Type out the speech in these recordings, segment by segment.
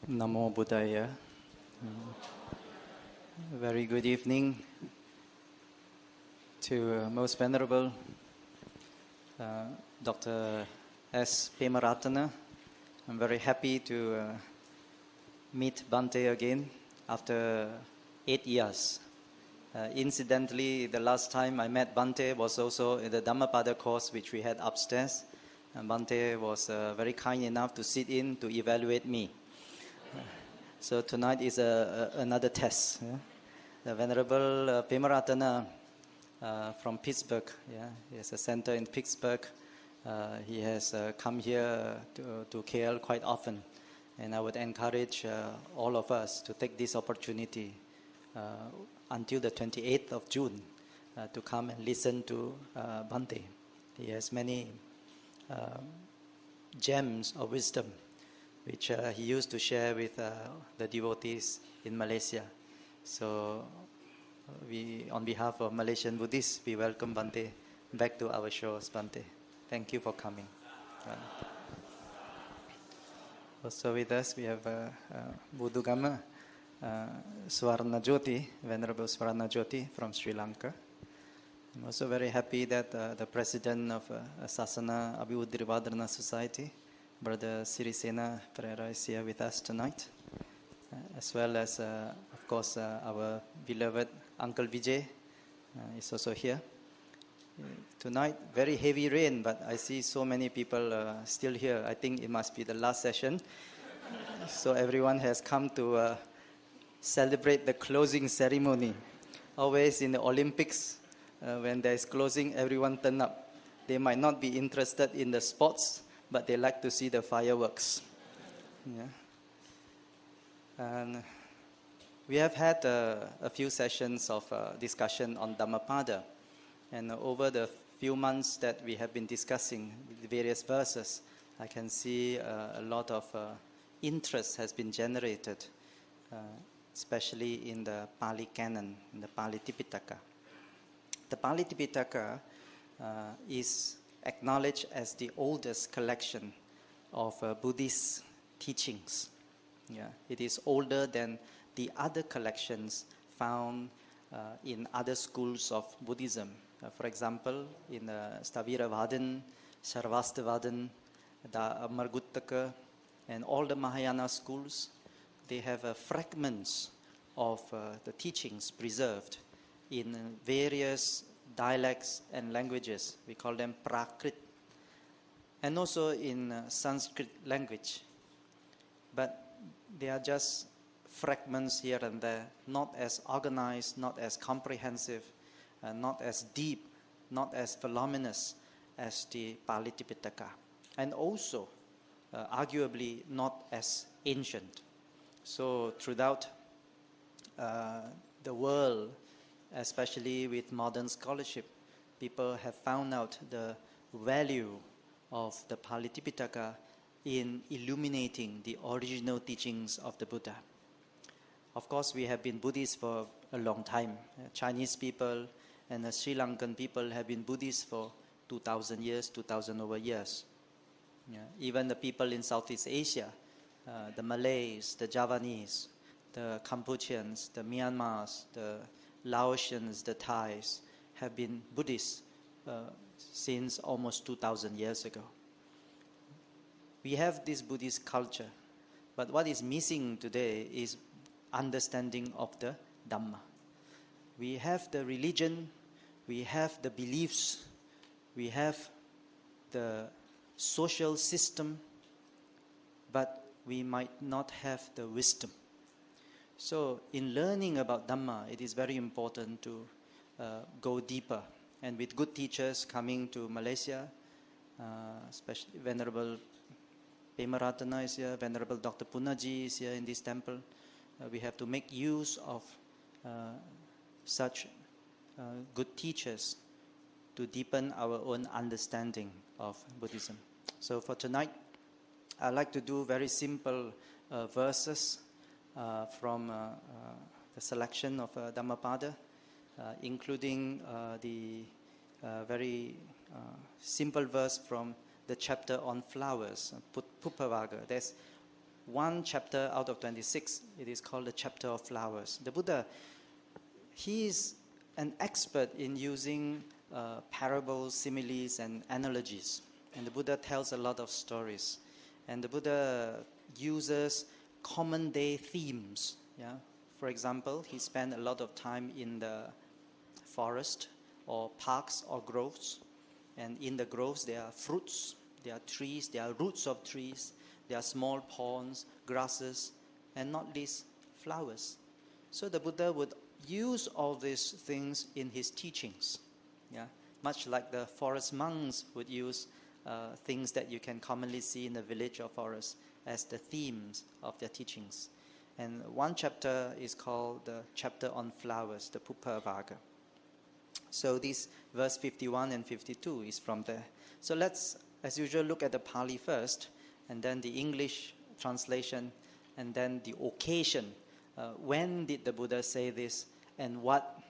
Namo Buddhaya. Very good evening to Most Venerable Dr. S. Pemaratana. I'm very happy to meet Bhante again after 8 years. Incidentally, the last time I met Bhante was also in the Dhammapada course which we had upstairs. And Bhante was very kind enough to sit in to evaluate me. So tonight is another test. Yeah? The Venerable Pemaratana from Pittsburgh. Yeah? He has a center in Pittsburgh. He has come here to KL quite often. And I would encourage all of us to take this opportunity until the 28th of June to come and listen to Bhante. He has many gems of wisdom which he used to share with the devotees in Malaysia. So we, on behalf of Malaysian Buddhists, we welcome Bhante back to our shores. Bhante, thank you for coming. Also with us, we have Budugama Swarna Jyoti, Venerable Swarna Jyoti from Sri Lanka. I'm also very happy that the president of Sasana Abhiuddhirivadana Society, Brother Sirisena Pereira, is here with us tonight, as well as, of course, our beloved Uncle Vijay is also here. Tonight, very heavy rain, but I see so many people still here. I think it must be the last session. So everyone has come to celebrate the closing ceremony. Always in the Olympics, when there is closing, everyone turn up. They might not be interested in the sports, but they like to see the fireworks. Yeah. And we have had a few sessions of discussion on Dhammapada. And over the few months that we have been discussing the various verses, I can see a lot of interest has been generated, especially in the Pali Canon, in the Pali Tipitaka. The Pali Tipitaka is acknowledged as the oldest collection of Buddhist teachings. Yeah, it is older than the other collections found in other schools of Buddhism. For example, in Stavira-vadan, Sarvastivadin, the Marguttaka, and all the Mahayana schools, they have fragments of the teachings preserved in various dialects and languages. We call them Prakrit, and also in Sanskrit language. But they are just fragments here and there, not as organized, not as comprehensive, not as deep, not as voluminous as the Pali Tipitaka, and also arguably not as ancient. So throughout the world, especially with modern scholarship, people have found out the value of the Pali Tipitaka in illuminating the original teachings of the Buddha. Of course, we have been Buddhists for a long time. Chinese people and the Sri Lankan people have been Buddhists for 2,000 years, 2,000 over years. Yeah. Even the people in Southeast Asia, the Malays, the Javanese, the Cambodians, the Myanmars, the Laotians, the Thais, have been Buddhists since almost 2,000 years ago. We have this Buddhist culture, but what is missing today is understanding of the Dhamma. We have the religion, we have the beliefs, we have the social system, but we might not have the wisdom. So in learning about Dhamma, it is very important to go deeper. And with good teachers coming to Malaysia, especially Venerable Pemaratana is here, Venerable Dr. Punaji is here in this temple, we have to make use of such good teachers to deepen our own understanding of Buddhism. So for tonight, I'd like to do very simple verses from the selection of Dhammapada, including the very simple verse from the chapter on flowers, Puppavaga. There's one chapter out of 26, it is called the chapter of flowers. The Buddha, he is an expert in using parables, similes, and analogies. And the Buddha tells a lot of stories. And the Buddha uses common day themes. Yeah? For example, he spent a lot of time in the forest or parks or groves. And in the groves, there are fruits, there are trees, there are roots of trees, there are small ponds, grasses, and not least flowers. So the Buddha would use all these things in his teachings. Yeah? Much like the forest monks would use things that you can commonly see in the village or forest as the themes of their teachings. And one chapter is called the chapter on flowers, the Purify. So this verse 51 and 52 is from there. So let's, as usual, look at the Pali first, and then the English translation, and then the occasion. When did the Buddha say this, and what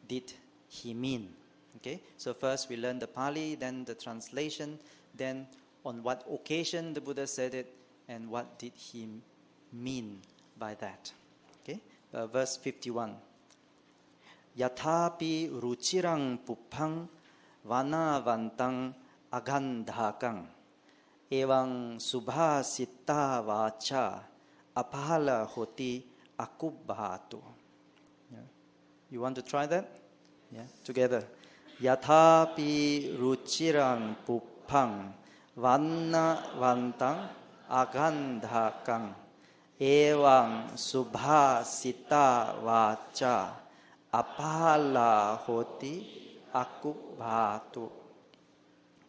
did he mean? Okay, so first we learn the Pali, then the translation, then on what occasion the Buddha said it, and what did he mean by that. Okay, verse 51. Yathapi ruchirang pupang vanavantang agandhakang evang subhasita vacha aphala hoti akubbhatu. Yeah. You want to try that? Yeah, together. Yathapi ruchirang pupang vanavantang agandhakang evang subhasita vacha aphala hoti akubbhatu.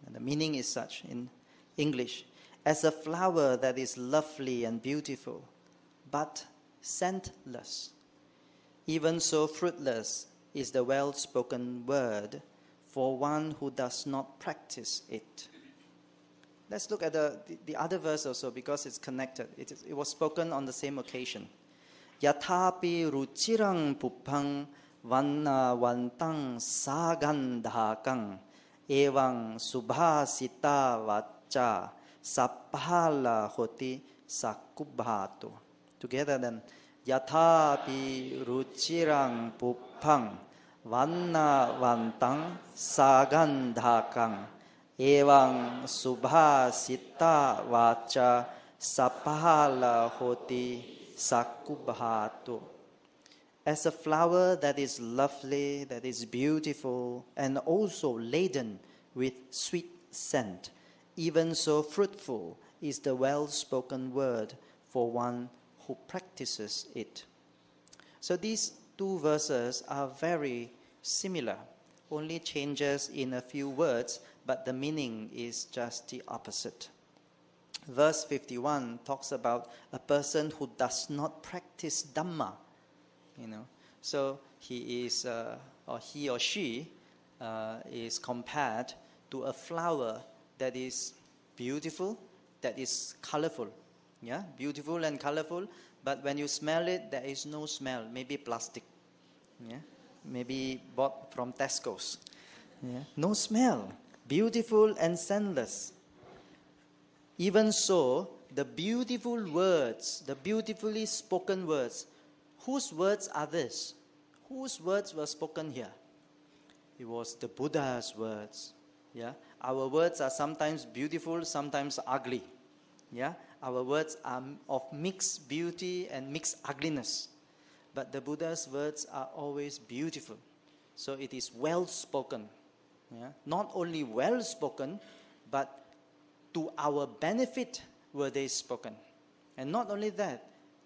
The meaning is such in English: as a flower that is lovely and beautiful, but scentless, even so fruitless is the well-spoken word for one who does not practice it. Let's look at the other verse also, because it's connected. It was spoken on the same occasion. Yathapi ruchirang pupang vannavantang sagandhakang evang subhasita vacha sapphala hoti sakubbhatu. Together then. Yathapi ruchirang pupang vannavantang sagandhakang evang subhasita vacha sapphala hoti sakubbhatu. As a flower that is lovely, that is beautiful, and also laden with sweet scent, even so fruitful is the well-spoken word for one who practices it. So these two verses are very similar, only changes in a few words, but the meaning is just the opposite. Verse 51 talks about a person who does not practice Dhamma. So he is, or he or she is compared to a flower that is beautiful, that is colorful. Yeah, beautiful and colorful, but when you smell it, there is no smell. Maybe plastic. Yeah, maybe bought from Tesco's. Yeah, no smell. Beautiful and scentless. Even so, the beautiful words, the beautifully spoken words, whose words are this? Whose words were spoken here? It was the Buddha's words. Yeah, our words are sometimes beautiful, sometimes ugly. Yeah, our words are of mixed beauty and mixed ugliness. But the Buddha's words are always beautiful. So it is well spoken. Yeah? Not only well spoken, but to our benefit were they spoken. And not only that,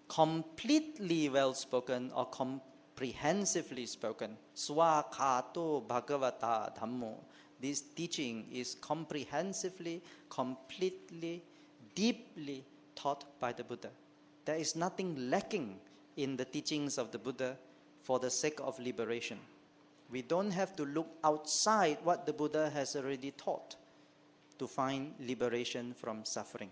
completely well spoken or comprehensively spoken. Swakato Bhagavata Dhammo. This teaching is comprehensively, completely, deeply taught by the Buddha. There is nothing lacking in the teachings of the Buddha for the sake of liberation. We don't have to look outside what the Buddha has already taught to find liberation from suffering.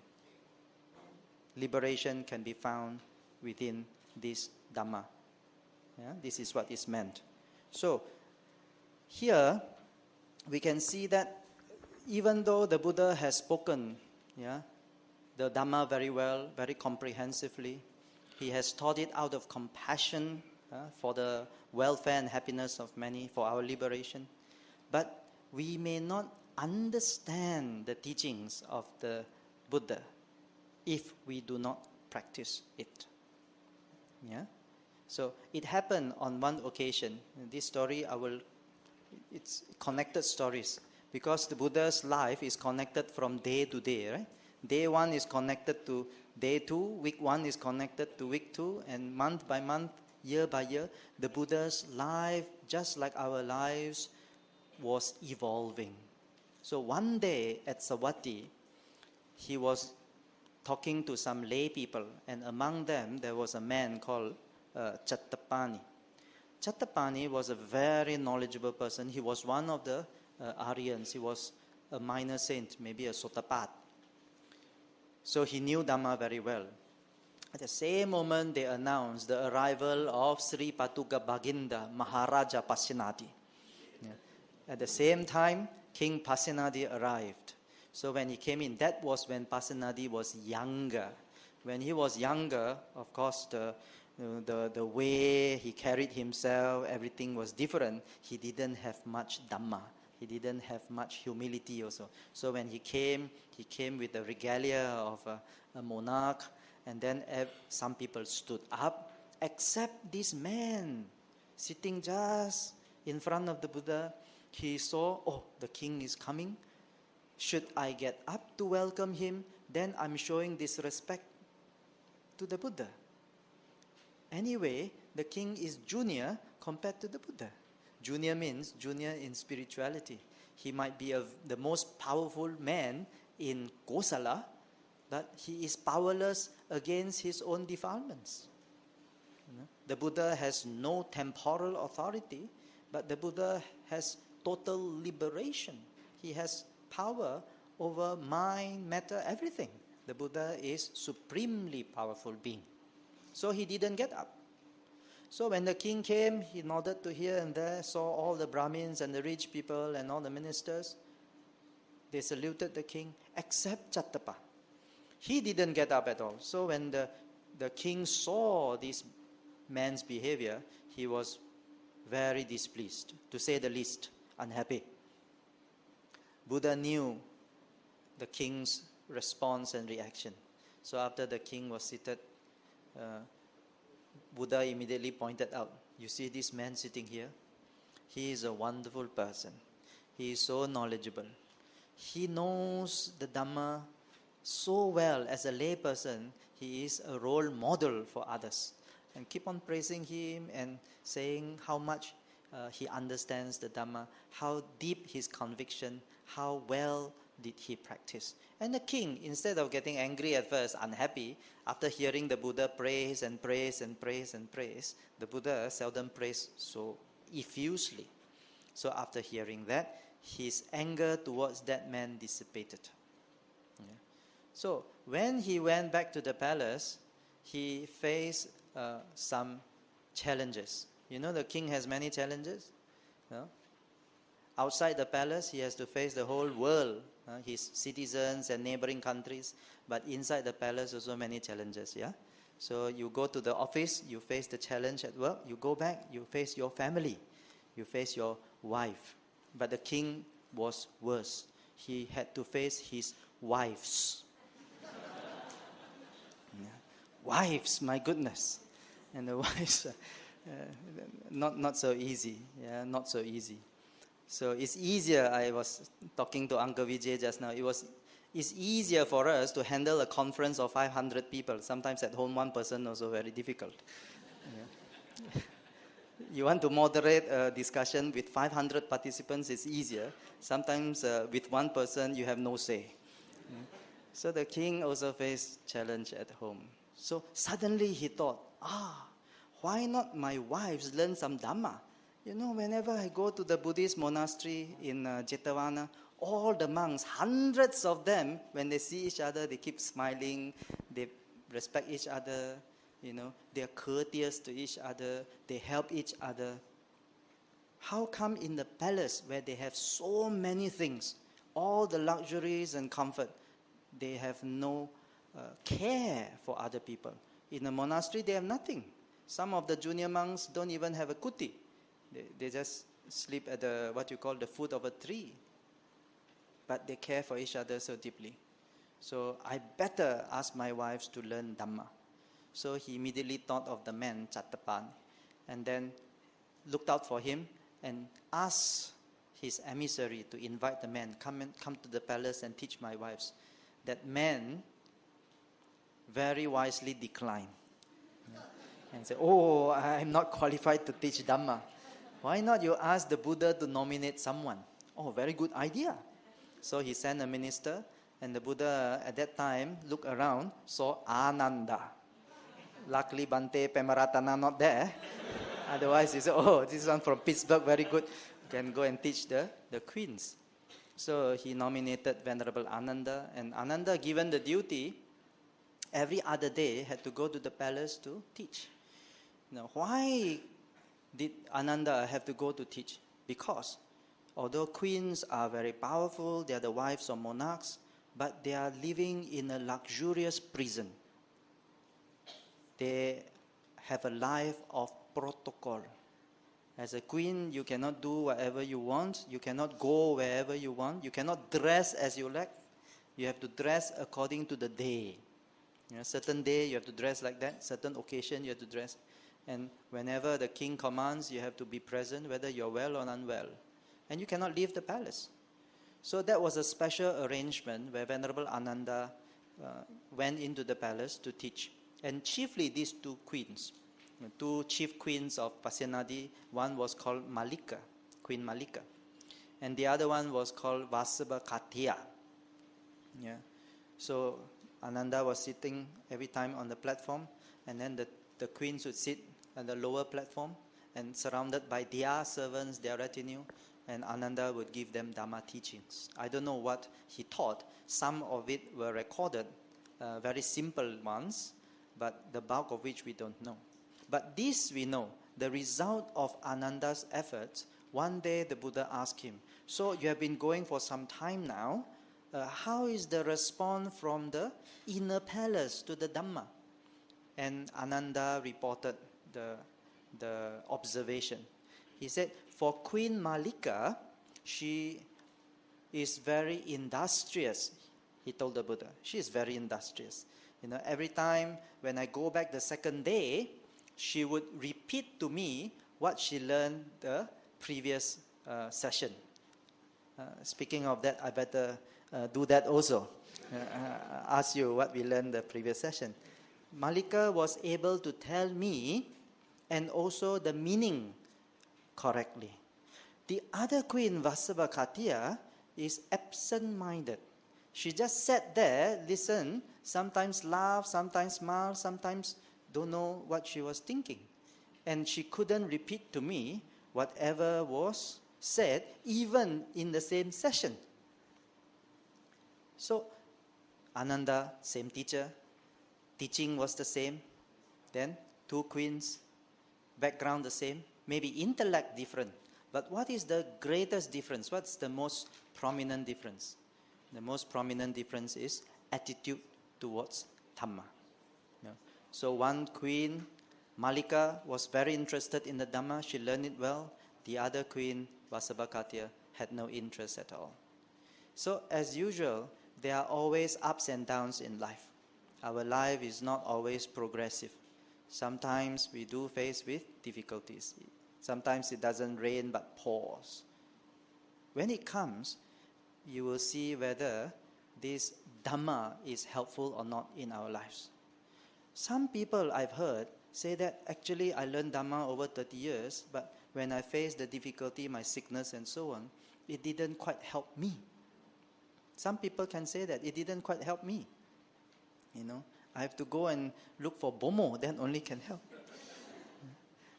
Liberation can be found within this Dhamma. Yeah, this is what is meant. So, here we can see that even though the Buddha has spoken, the Dhamma very well, very comprehensively. He has taught it out of compassion for the welfare and happiness of many, for our liberation. But we may not understand the teachings of the Buddha if we do not practice it. Yeah? So it happened on one occasion. This story, it's connected stories. Because the Buddha's life is connected from day to day, right? Day 1 is connected to day 2, week 1 is connected to week 2, and month by month, year by year, the Buddha's life, just like our lives, was evolving. So one day at Savatthi, he was talking to some lay people, and among them there was a man called Chattapani. Chattapani was a very knowledgeable person. He was one of the Aryans. He was a minor saint, maybe a Sotapat. So he knew Dhamma very well. At the same moment, they announced the arrival of Sri Patuga Baginda Maharaja Pasenadi. Yeah. At the same time, King Pasenadi arrived. So when he came in, that was when Pasenadi was younger. When he was younger, of course, the way he carried himself, everything was different. He didn't have much Dhamma. He didn't have much humility also. So when he came with the regalia of a monarch, and then some people stood up, except this man sitting just in front of the Buddha. He saw, oh, the king is coming. Should I get up to welcome him? Then I'm showing disrespect to the Buddha. Anyway, the king is junior compared to the Buddha. Junior means junior in spirituality. He might be the most powerful man in Kosala, but he is powerless against his own defilements. The Buddha has no temporal authority, but the Buddha has total liberation. He has power over mind, matter, everything. The Buddha is supremely powerful being. So he didn't get up. So when the king came, he nodded to here and there, saw all the Brahmins and the rich people and all the ministers. They saluted the king, except Chattapa. He didn't get up at all. So when the king saw this man's behavior, he was very displeased, to say the least, unhappy. Buddha knew the king's response and reaction. So after the king was seated, Buddha immediately pointed out, you see this man sitting here? He is a wonderful person. He is so knowledgeable. He knows the Dhamma so well. As a lay person, he is a role model for others. And keep on praising him and saying how much he understands the Dhamma, how deep his conviction, how well did he practice. And the king, instead of getting angry at first, unhappy, after hearing the Buddha praise and praise and praise and praise, the Buddha seldom praised so effusively. So after hearing that, his anger towards that man dissipated. Yeah. So when he went back to the palace, he faced some challenges. You know, the king has many challenges. No? Outside the palace, he has to face the whole world, his citizens and neighboring countries. But inside the palace, also many challenges. Yeah. So you go to the office, you face the challenge at work. You go back, you face your family, you face your wife. But the king was worse. He had to face his wives. Yeah. Wives, my goodness. And the wives, not so easy. Yeah, not so easy. So it's easier. I was talking to Uncle Vijay just now. It's easier for us to handle a conference of 500 people. Sometimes at home, one person also very difficult. Yeah. You want to moderate a discussion with 500 participants, it's easier. Sometimes with one person, you have no say. Yeah. So the king also faced challenge at home. So suddenly he thought, why not my wives learn some Dhamma? You know, whenever I go to the Buddhist monastery in Jetavana, all the monks, hundreds of them, when they see each other, they keep smiling, they respect each other, you know, they are courteous to each other, they help each other. How come in the palace where they have so many things, all the luxuries and comfort, they have no care for other people. In a monastery, they have nothing. Some of the junior monks don't even have a kuti. They just sleep at what you call the foot of a tree. But they care for each other so deeply. So I better ask my wives to learn Dhamma. So he immediately thought of the man, Chattapan, and then looked out for him and asked his emissary to invite the man, come to the palace and teach my wives. That man very wisely declined. And said, oh, I'm not qualified to teach Dhamma. Why not you ask the Buddha to nominate someone? Oh, very good idea. So he sent a minister, and the Buddha at that time looked around, saw Ananda. Luckily, Bante Pemaratana not there. Otherwise, he said, oh, this one from Pittsburgh, very good. Can go and teach the queens. So he nominated Venerable Ananda, and Ananda, given the duty, every other day had to go to the palace to teach. Now, why did Ananda have to go to teach? Because although queens are very powerful, they are the wives of monarchs, but they are living in a luxurious prison. They have a life of protocol. As a queen, you cannot do whatever you want. You cannot go wherever you want. You cannot dress as you like. You have to dress according to the day. Certain day you have to dress like that. Certain occasion you have to dress. And whenever the king commands, you have to be present, whether you're well or unwell. And you cannot leave the palace. So that was a special arrangement where Venerable Ananda went into the palace to teach. And chiefly these two queens, two chief queens of Pasyanadi, one was called Malika, Queen Malika. And the other one was called Vasabhakatiya. Yeah. So Ananda was sitting every time on the platform, and then the queens would sit at the lower platform and surrounded by their servants, their retinue, and Ananda would give them Dhamma teachings. I don't know what he taught. Some of it were recorded, very simple ones, but the bulk of which we don't know. But this we know, the result of Ananda's efforts. One day the Buddha asked him, so you have been going for some time now, how is the response from the inner palace to the Dhamma? And Ananda reported the observation. He said, for Queen Malika, she is very industrious. He told the Buddha, she is very industrious. Every time when I go back the second day, she would repeat to me what she learned the previous session. Speaking of that, I better do that also. Ask you what we learned the previous session. Malika was able to tell me and also the meaning correctly. The other queen, Vasabhakatiya, is absent-minded. She just sat there, listened, sometimes laughed, sometimes smiled, sometimes don't know what she was thinking. And she couldn't repeat to me whatever was said, even in the same session. So, Ananda, same teacher, teaching was the same. Then, two queens, background the same, maybe intellect different. But what is the greatest difference? What's the most prominent difference? The most prominent difference is attitude towards Dhamma. So one queen, Malika, was very interested in the Dhamma. She learned it well. The other queen, Vasabhakatiya, had no interest at all. So as usual, there are always ups and downs in life. Our life is not always progressive. Sometimes we do face with difficulties. Sometimes it doesn't rain but pours. When it comes, you will see whether this Dhamma is helpful or not in our lives. Some people I've heard say that actually I learned Dhamma over 30 years, but when I faced the difficulty, my sickness and so on, it didn't quite help me. Some people can say that it didn't quite help me. I have to go and look for Bomo, then only can help.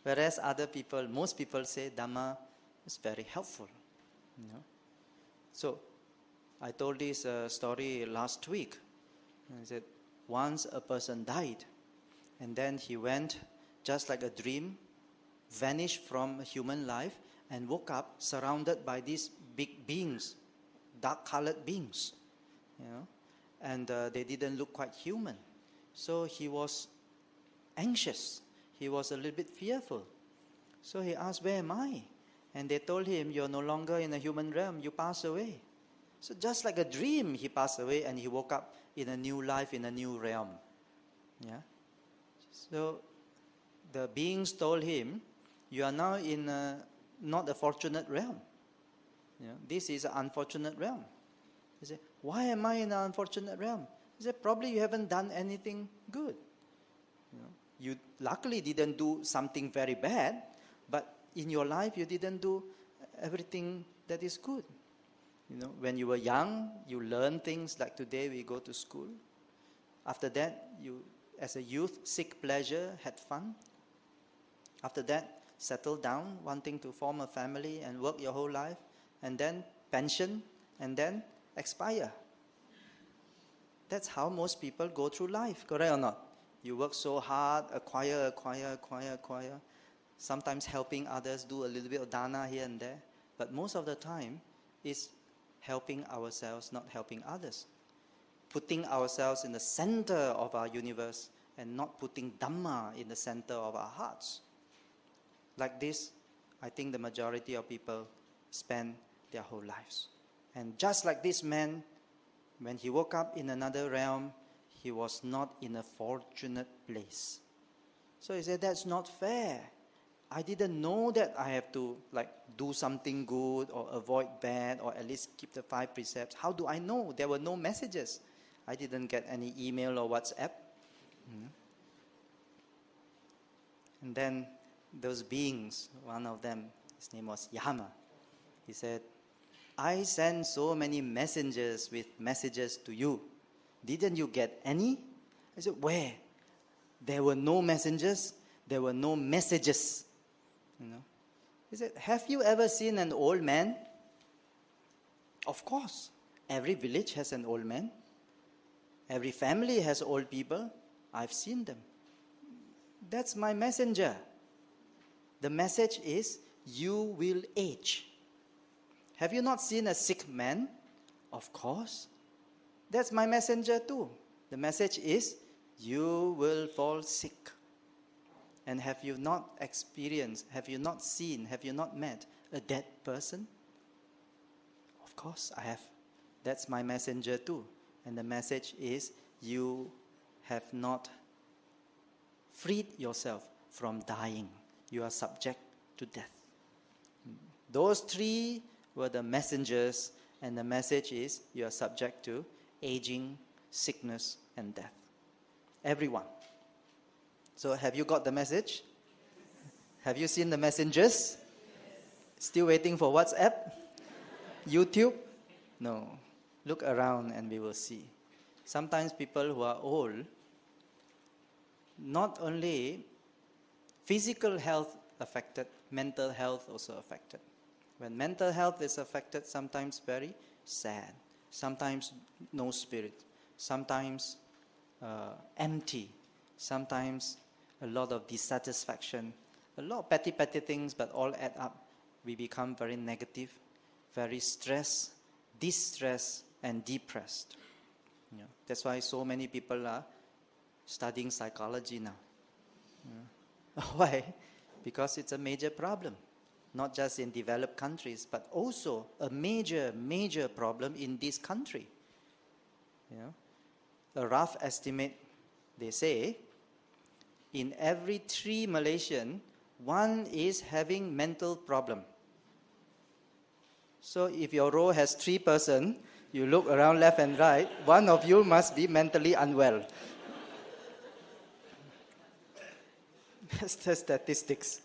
Whereas most people say Dhamma is very helpful. So, I told this story last week. I said, once a person died, and then he went just like a dream, vanished from human life, and woke up surrounded by these big beings, dark-colored beings. and they didn't look quite human. So he was anxious. He was a little bit fearful. So he asked, where am I? And they told him, you're no longer in the human realm, you passed away. So just like a dream, he passed away and he woke up in a new life, in a new realm. Yeah. So the beings told him, you are now in not a fortunate realm. Yeah. This is an unfortunate realm. He said, why am I in an unfortunate realm? He said, probably you haven't done anything good. You luckily didn't do something very bad, but in your life you didn't do everything that is good. When you were young, you learn things like today we go to school. After that, you, as a youth, seek pleasure, had fun. After that, settle down, wanting to form a family and work your whole life. And then pension, and then expire. That's how most people go through life, correct or not? You work so hard, acquire. Sometimes helping others, do a little bit of dana here and there. But most of the time, it's helping ourselves, not helping others. Putting ourselves in the center of our universe and not putting Dhamma in the center of our hearts. Like this, I think the majority of people spend their whole lives. And just like this man, when he woke up in another realm, he was not in a fortunate place. So he said, that's not fair. I didn't know that I have to do something good or avoid bad or at least keep the 5 precepts. How do I know? There were no messages. I didn't get any email or WhatsApp. And then those beings, one of them, his name was Yama. He said, I sent so many messengers with messages to you. Didn't you get any? I said, where? There were no messengers. There were no messages. He said, have you ever seen an old man? Of course. Every village has an old man. Every family has old people. I've seen them. That's my messenger. The message is, you will age. Have you not seen a sick man? Of course. That's my messenger too. The message is, you will fall sick. And have you not experienced, have you not seen, have you not met a dead person? Of course I have. That's my messenger too. And the message is, you have not freed yourself from dying. You are subject to death. Those 3 were the messengers, and the message is, you are subject to aging, sickness, and death. Everyone. So have you got the message? Have you seen the messengers? Still waiting for WhatsApp? YouTube? No. Look around and we will see. Sometimes people who are old, not only physical health affected, mental health also affected. When mental health is affected, sometimes very sad, sometimes no spirit, sometimes empty, sometimes a lot of dissatisfaction, a lot of petty things, but all add up. We become very negative, very stressed, distressed, and depressed. That's why so many people are studying psychology now. Why? Because it's a major problem. Not just in developed countries, but also a major problem in this country. A rough estimate, they say, in every 3 Malaysian, 1 is having mental problem. So if your row has 3 persons, you look around left and right, 1 of you must be mentally unwell. That's the statistics.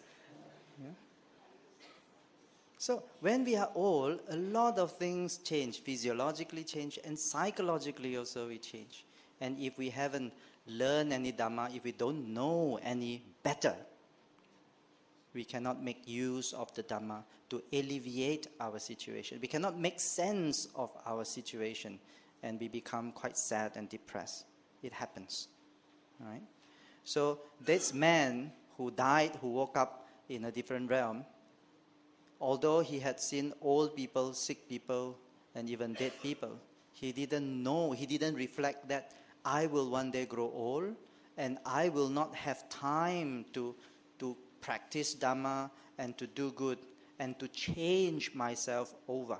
So when we are old, a lot of things change, physiologically change, and psychologically also we change. And if we haven't learned any Dhamma, if we don't know any better, we cannot make use of the Dhamma to alleviate our situation. We cannot make sense of our situation, and we become quite sad and depressed. It happens. Right? So this man who died, who woke up in a different realm, although he had seen old people, sick people, and even dead people, He didn't know, he didn't reflect that I will one day grow old and I will not have time to practice Dhamma and to do good and to change myself over.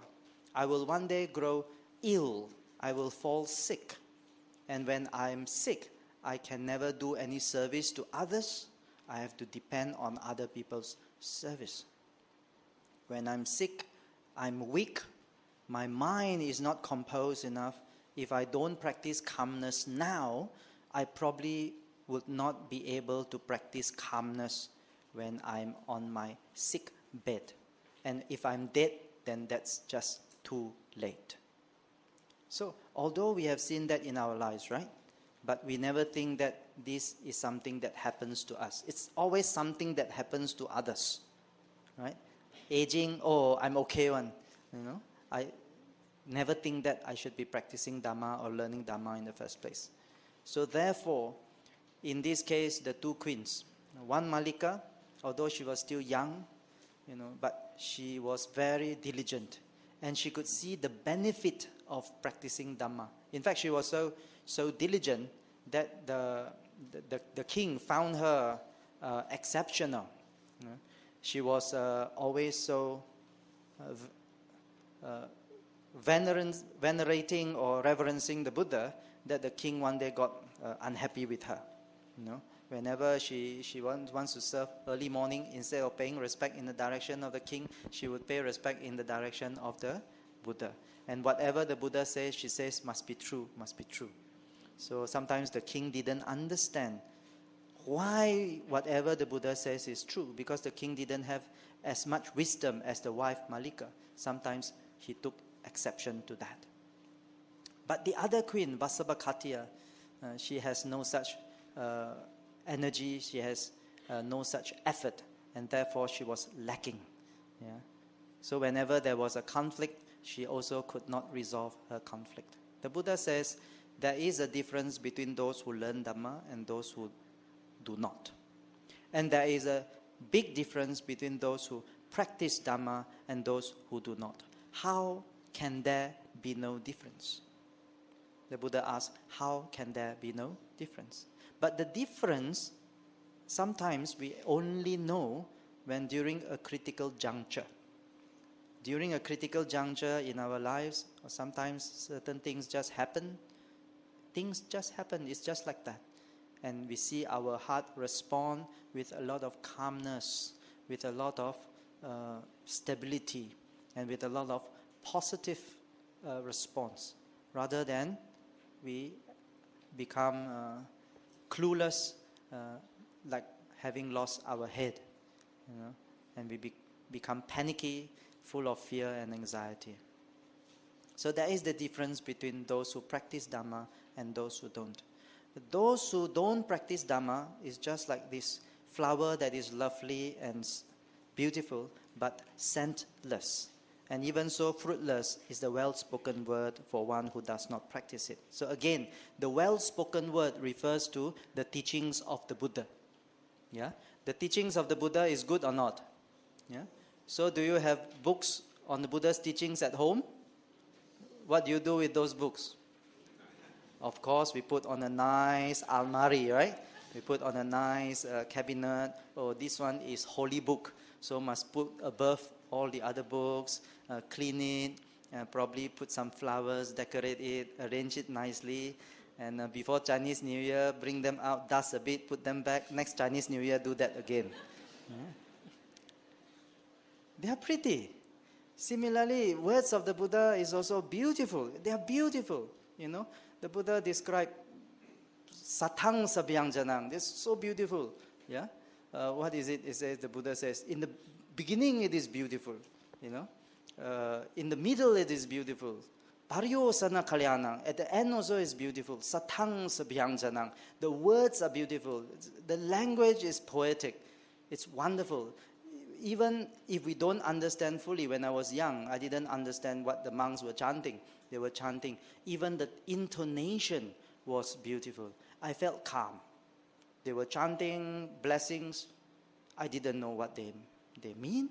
I will one day grow ill. I will fall sick. And when I'm sick, I can never do any service to others. I have to depend on other people's service. When I'm sick, I'm weak. My mind is not composed enough. If I don't practice calmness now, I probably would not be able to practice calmness when I'm on my sick bed. And if I'm dead, then that's just too late. So, although we have seen that in our lives, right? But we never think that this is something that happens to us. It's always something that happens to others, right? Aging, oh, I'm okay one, I never think that I should be practicing Dhamma or learning Dhamma in the first place. So therefore, in this case, the two queens, one Malika, although she was still young, but she was very diligent. And she could see the benefit of practicing Dhamma. In fact, she was so diligent that the king found her exceptional. She was always so venerating or reverencing the Buddha that the king one day got unhappy with her. Whenever she wants to serve early morning, instead of paying respect in the direction of the king, she would pay respect in the direction of the Buddha. And whatever the Buddha says, she says must be true, must be true. So sometimes the king didn't understand why whatever the Buddha says is true, because the king didn't have as much wisdom as the wife Malika. Sometimes he took exception to that. But the other queen, Vasabhakatiya, she has no such energy, she has no such effort, and therefore she was lacking. So whenever there was a conflict, she also could not resolve her conflict. The Buddha says there is a difference between those who learn Dhamma and those who do not. And there is a big difference between those who practice Dhamma and those who do not. How can there be no difference? The Buddha asked, how can there be no difference? But the difference, sometimes we only know when during a critical juncture. During a critical juncture in our lives, or sometimes certain things just happen. Things just happen, it's just like that. And we see our heart respond with a lot of calmness, with a lot of stability, and with a lot of positive response, rather than we become clueless, like having lost our head, and we become panicky, full of fear and anxiety. So there is the difference between those who practice Dhamma and those who don't. Those who don't practice Dhamma is just like this flower that is lovely and beautiful, but scentless. And even so, fruitless is the well-spoken word for one who does not practice it. So again, the well-spoken word refers to the teachings of the Buddha. The teachings of the Buddha is good or not? So do you have books on the Buddha's teachings at home? What do you do with those books? Of course, we put on a nice almari, right? We put on a nice cabinet. Oh, this one is holy book, so must put above all the other books, clean it, probably put some flowers, decorate it, arrange it nicely. And before Chinese New Year, bring them out, dust a bit, put them back. Next Chinese New Year, do that again. They are pretty. Similarly, words of the Buddha is also beautiful. They are beautiful, The Buddha described satang sabhyangjanang. This is so beautiful. What is it? It says, the Buddha says, in the beginning it is beautiful. In the middle it is beautiful. Paryosana kalyanang. At the end also is beautiful. Satang sabhyangjanang. The words are beautiful. The language is poetic. It's wonderful. Even if we don't understand fully, when I was young, I didn't understand what the monks were chanting. They were chanting. Even the intonation was beautiful. I felt calm. They were chanting blessings. I didn't know what they mean,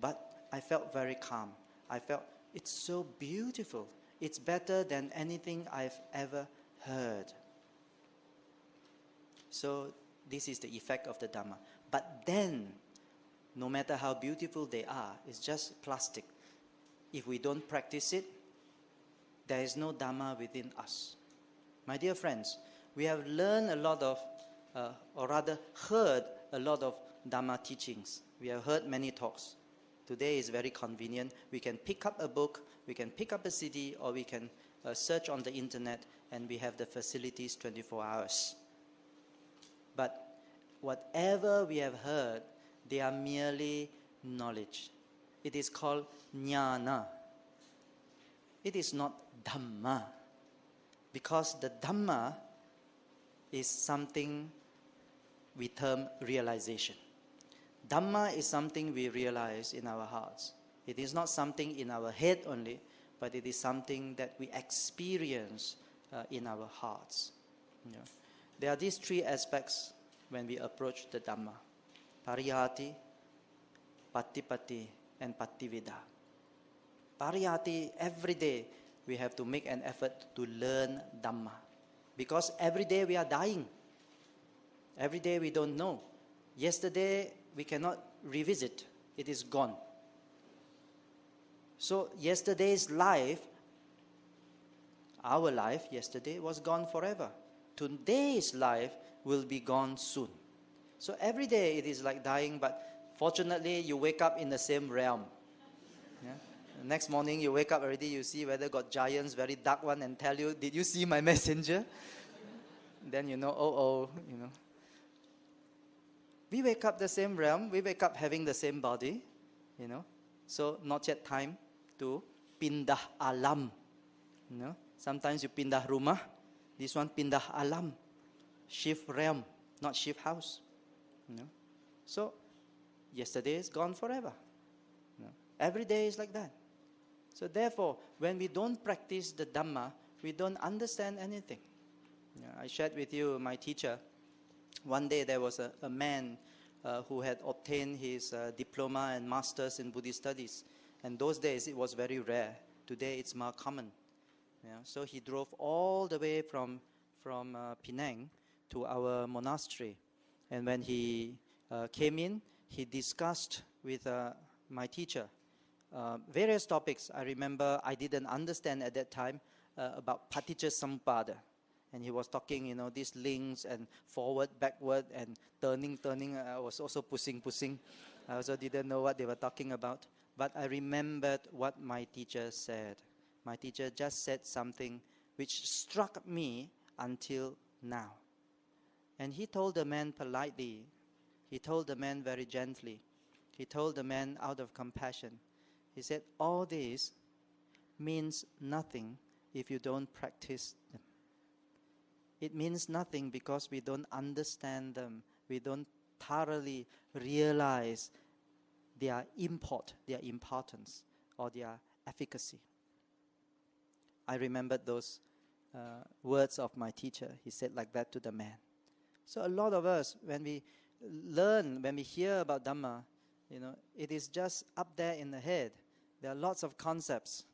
but I felt very calm. I felt it's so beautiful. It's better than anything I've ever heard. So this is the effect of the Dhamma. But then, no matter how beautiful they are, it's just plastic. If we don't practice it, there is no Dhamma within us. My dear friends, we have learned a lot of, or rather heard a lot of Dhamma teachings. We have heard many talks. Today is very convenient. We can pick up a book, we can pick up a CD, or we can search on the internet, and we have the facilities 24 hours. But whatever we have heard, they are merely knowledge. It is called jnana. It is not Dhamma. Because the Dhamma is something we term realization. Dhamma is something we realize in our hearts. It is not something in our head only, but it is something that we experience in our hearts. Yeah. There are these three aspects when we approach the Dhamma: Pariyati, Patipati, and Pattivida. Pariyati, every day we have to make an effort to learn Dhamma. Because every day we are dying. Every day we don't know. Yesterday we cannot revisit. It is gone. So yesterday's life, our life yesterday was gone forever. Today's life will be gone soon. So every day it is like dying, but fortunately you wake up in the same realm. Yeah? The next morning you wake up already, you see whether got giants, very dark one, and tell you, did you see my messenger? Then you know, you know. We wake up the same realm, we wake up having the same body, you know. So not yet time to pindah alam. You know, sometimes you pindah rumah, this one pindah alam, shift realm, not shift house. You know, so yesterday is gone forever. You know, every day is like that. So therefore, when we don't practice the Dhamma, we don't understand anything. You know, I shared with you my teacher. One day there was a man who had obtained his diploma and masters in Buddhist studies. And those days it was very rare. Today it's more common. Yeah, so he drove all the way from Penang to our monastery. And when he came in, he discussed with my teacher various topics. I remember I didn't understand at that time about Paticca Samuppada. And he was talking, you know, these links and forward, backward, and turning. I was also pushing. I also didn't know what they were talking about. But I remembered what my teacher said. My teacher just said something which struck me until now. And he told the man politely. He told the man very gently. He told the man out of compassion. He said, all this means nothing if you don't practice them. It means nothing because we don't understand them. We don't thoroughly realize their import, their importance, or their efficacy. I remembered those words of my teacher. He said like that to the man. So a lot of us, when we learn, when we hear about Dhamma, you know, it is just up there in the head. There are lots of concepts.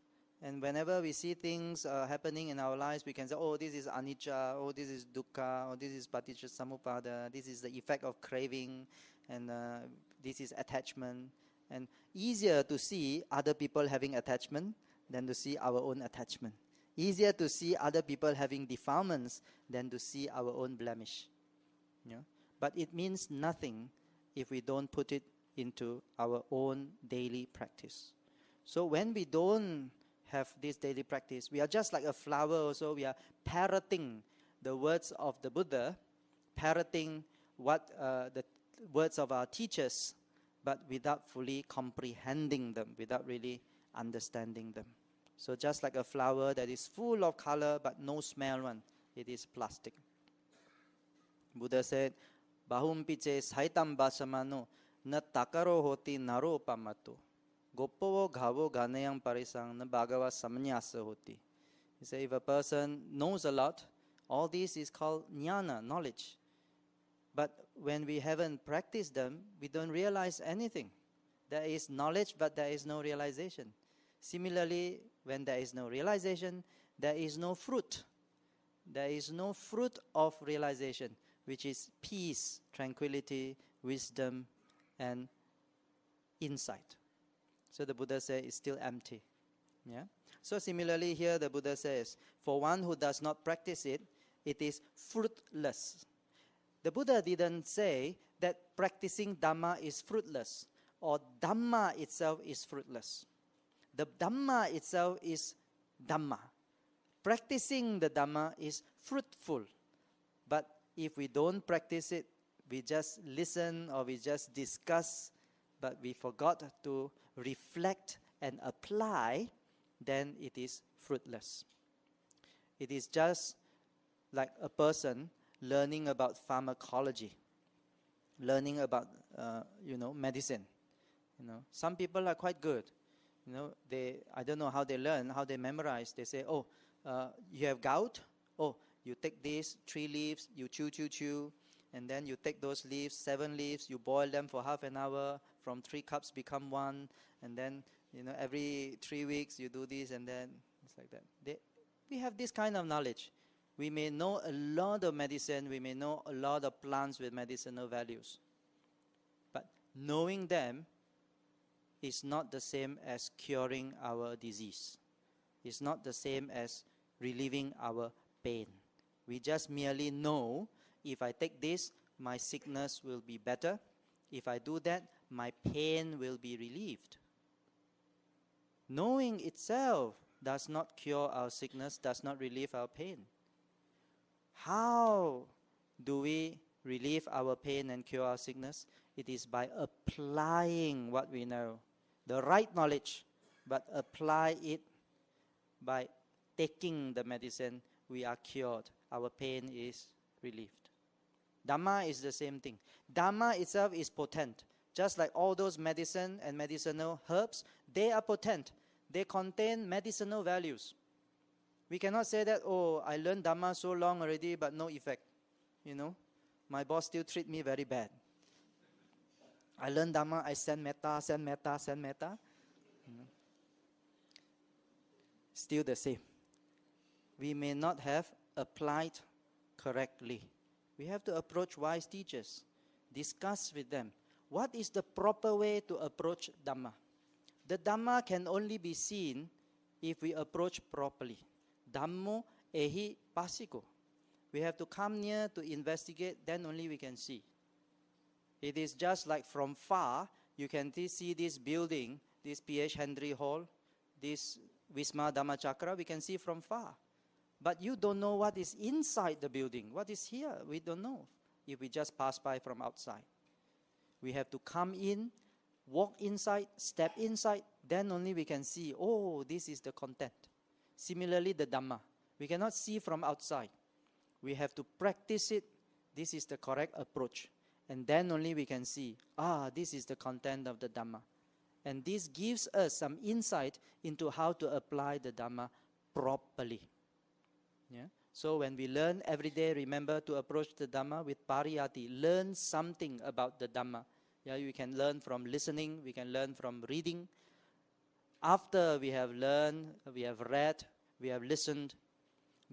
And whenever we see things happening in our lives, we can say, oh, this is anicca, oh, this is dukkha, oh, this is paticca samuppada, this is the effect of craving, and this is attachment. And easier to see other people having attachment than to see our own attachment. Easier to see other people having defilements than to see our own blemish. You know? But it means nothing if we don't put it into our own daily practice. So when we don't have this daily practice, we are just like a flower also. We are parroting the words of the Buddha, parroting what the words of our teachers, but without fully comprehending them, without really understanding them. So just like a flower that is full of color but no smell one, it is plastic. Buddha said, Bahum piche saitam basamano na takaro hoti naro pamato. Goppovo ghavo ganayang parisang na bhagava samanyasa hoti. He said, if a person knows a lot, all this is called jnana, knowledge. But when we haven't practiced them, we don't realize anything. There is knowledge, but there is no realization. Similarly, when there is no realization, there is no fruit. There is no fruit of realization, which is peace, tranquility, wisdom, and insight. So the Buddha says it's still empty. Yeah. So similarly here the Buddha says, for one who does not practice it, it is fruitless. The Buddha didn't say that practicing Dhamma is fruitless or Dhamma itself is fruitless. The Dhamma itself is Dhamma. Practicing the Dhamma is fruitful. But if we don't practice it, we just listen or we just discuss, but we forgot to reflect and apply, then it is fruitless. It is just like a person learning about pharmacology, learning about medicine. Some people are quite good. I don't know how they learn, how they memorize. They say, you have gout. You take these 3 leaves, you chew, and then you take those leaves, 7 leaves, you boil them for half an hour. From 3 cups become 1, and then every 3 weeks you do this, and then it's like that. We have this kind of knowledge. We may know a lot of medicine, we may know a lot of plants with medicinal values, but knowing them is not the same as curing our disease. It's not the same as relieving our pain. We just merely know, if I take this, my sickness will be better. If I do that, my pain will be relieved. Knowing itself does not cure our sickness, does not relieve our pain. How do we relieve our pain and cure our sickness? It is by applying what we know, the right knowledge, but apply it by taking the medicine, we are cured. Our pain is relieved. Dhamma is the same thing. Dhamma itself is potent. Just like all those medicine and medicinal herbs, they are potent. They contain medicinal values. We cannot say that, I learned Dhamma so long already, but no effect. My boss still treat me very bad. I learned Dhamma, I send metta. Still the same. We may not have applied correctly. We have to approach wise teachers, discuss with them. What is the proper way to approach Dhamma? The Dhamma can only be seen if we approach properly. Dhammo ehi pasiko. We have to come near to investigate, then only we can see. It is just like from far, you can see this building, this P.H. Henry Hall, this Wisma Dhammacakra, we can see from far. But you don't know what is inside the building. What is here? We don't know if we just pass by from outside. We have to come in, walk inside, step inside, then only we can see, this is the content. Similarly, the Dhamma. We cannot see from outside. We have to practice it. This is the correct approach. And then only we can see, this is the content of the Dhamma. And this gives us some insight into how to apply the Dhamma properly. Yeah? So when we learn every day, remember to approach the Dhamma with pariyati. Learn something about the Dhamma. Yeah, we can learn from listening, we can learn from reading. After we have learned, we have read, we have listened,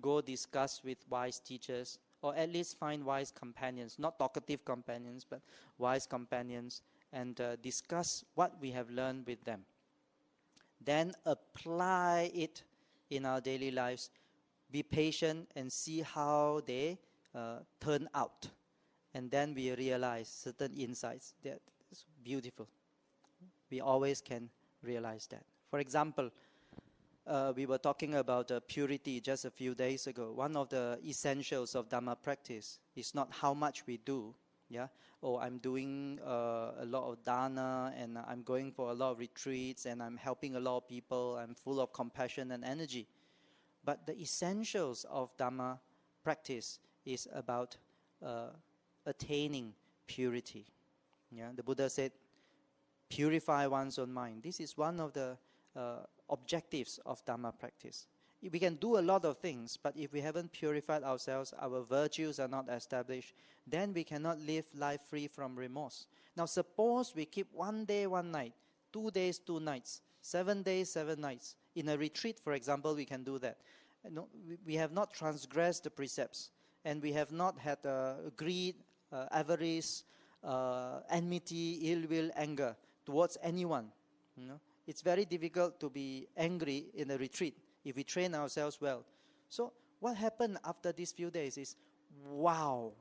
go discuss with wise teachers, or at least find wise companions, not talkative companions, but wise companions, and discuss what we have learned with them. Then apply it in our daily lives. Be patient and see how they turn out. And then we realize certain insights that is beautiful. We always can realize that. For example, we were talking about purity just a few days ago. One of the essentials of Dhamma practice is not how much we do. Yeah. I'm doing a lot of dana, and I'm going for a lot of retreats, and I'm helping a lot of people. I'm full of compassion and energy. But the essentials of Dhamma practice is about attaining purity. Yeah. The Buddha said, purify one's own mind. This is one of the objectives of Dhamma practice. We can do a lot of things, but if we haven't purified ourselves, our virtues are not established, then we cannot live life free from remorse. Now suppose we keep 1 day, 1 night, 2 days, 2 nights, 7 days, 7 nights. In a retreat, for example, we can do that. We have not transgressed the precepts, and we have not had greed, avarice, enmity, ill will, anger towards anyone. It's very difficult to be angry in a retreat if we train ourselves well. So what happened after these few days is wow.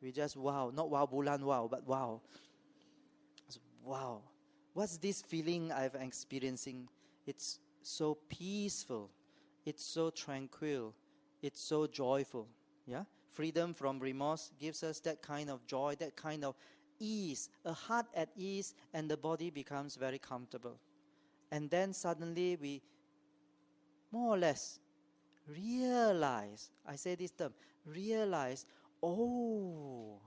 We just wow, not wow bulan wow, but wow. It's wow. What's this feeling I'm experiencing? It's so peaceful. It's so tranquil. It's so joyful. Yeah? Freedom from remorse gives us that kind of joy, that kind of ease, a heart at ease, and the body becomes very comfortable. And then suddenly we more or less realize, I say this term, realize, oh,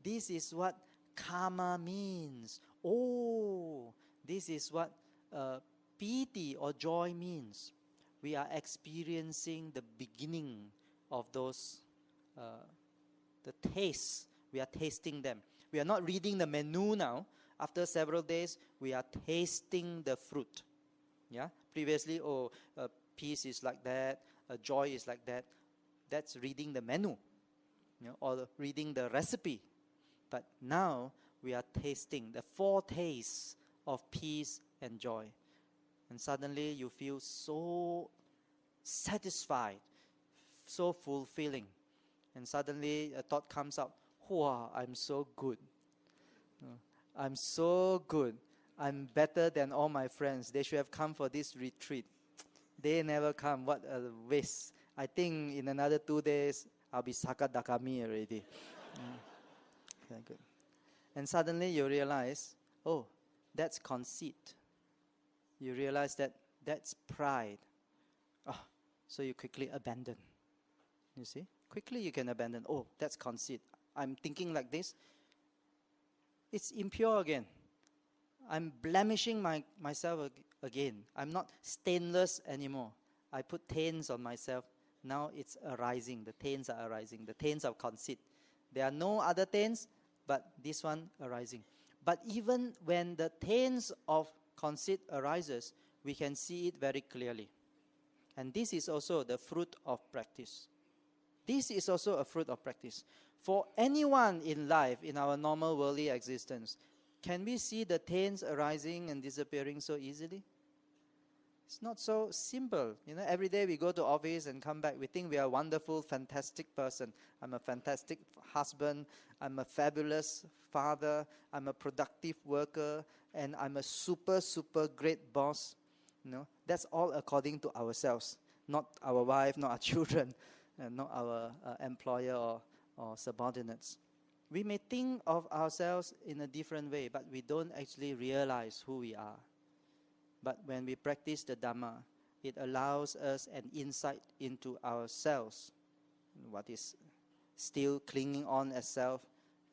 this is what karma means. Oh, this is what piti or joy means. We are experiencing the beginning of those, the tastes. We are tasting them. We are not reading the menu now. After several days, we are tasting the fruit. Yeah. Previously, peace is like that, joy is like that. That's reading the menu, or reading the recipe. But now we are tasting the 4 tastes of peace and joy. And suddenly you feel so satisfied, so fulfilling. And suddenly a thought comes up, wow, I'm so good. I'm so good. I'm better than all my friends. They should have come for this retreat. They never come. What a waste. I think in another 2 days, I'll be Sakadakami already. Very good. And suddenly you realize, oh, that's conceit. You realize that that's pride. Oh, so you quickly abandon. You see? Quickly you can abandon. Oh, that's conceit. I'm thinking like this. It's impure again. I'm blemishing myself again. I'm not stainless anymore. I put taints on myself. Now it's arising. The taints are arising. The taints of conceit. There are no other taints, but this one arising. But even when the taints of conceit arises, we can see it very clearly. And this is also the fruit of practice. This is also a fruit of practice. For anyone in life, in our normal worldly existence, can we see the taints arising and disappearing so easily? It's not so simple. Every day we go to office and come back, we think we are a wonderful, fantastic person. I'm a fantastic husband. I'm a fabulous father. I'm a productive worker. And I'm a super, super great boss. That's all according to ourselves. Not our wife, not our children, not our employer or subordinates. We may think of ourselves in a different way, but we don't actually realize who we are. But when we practice the Dhamma, it allows us an insight into ourselves, what is still clinging on as self,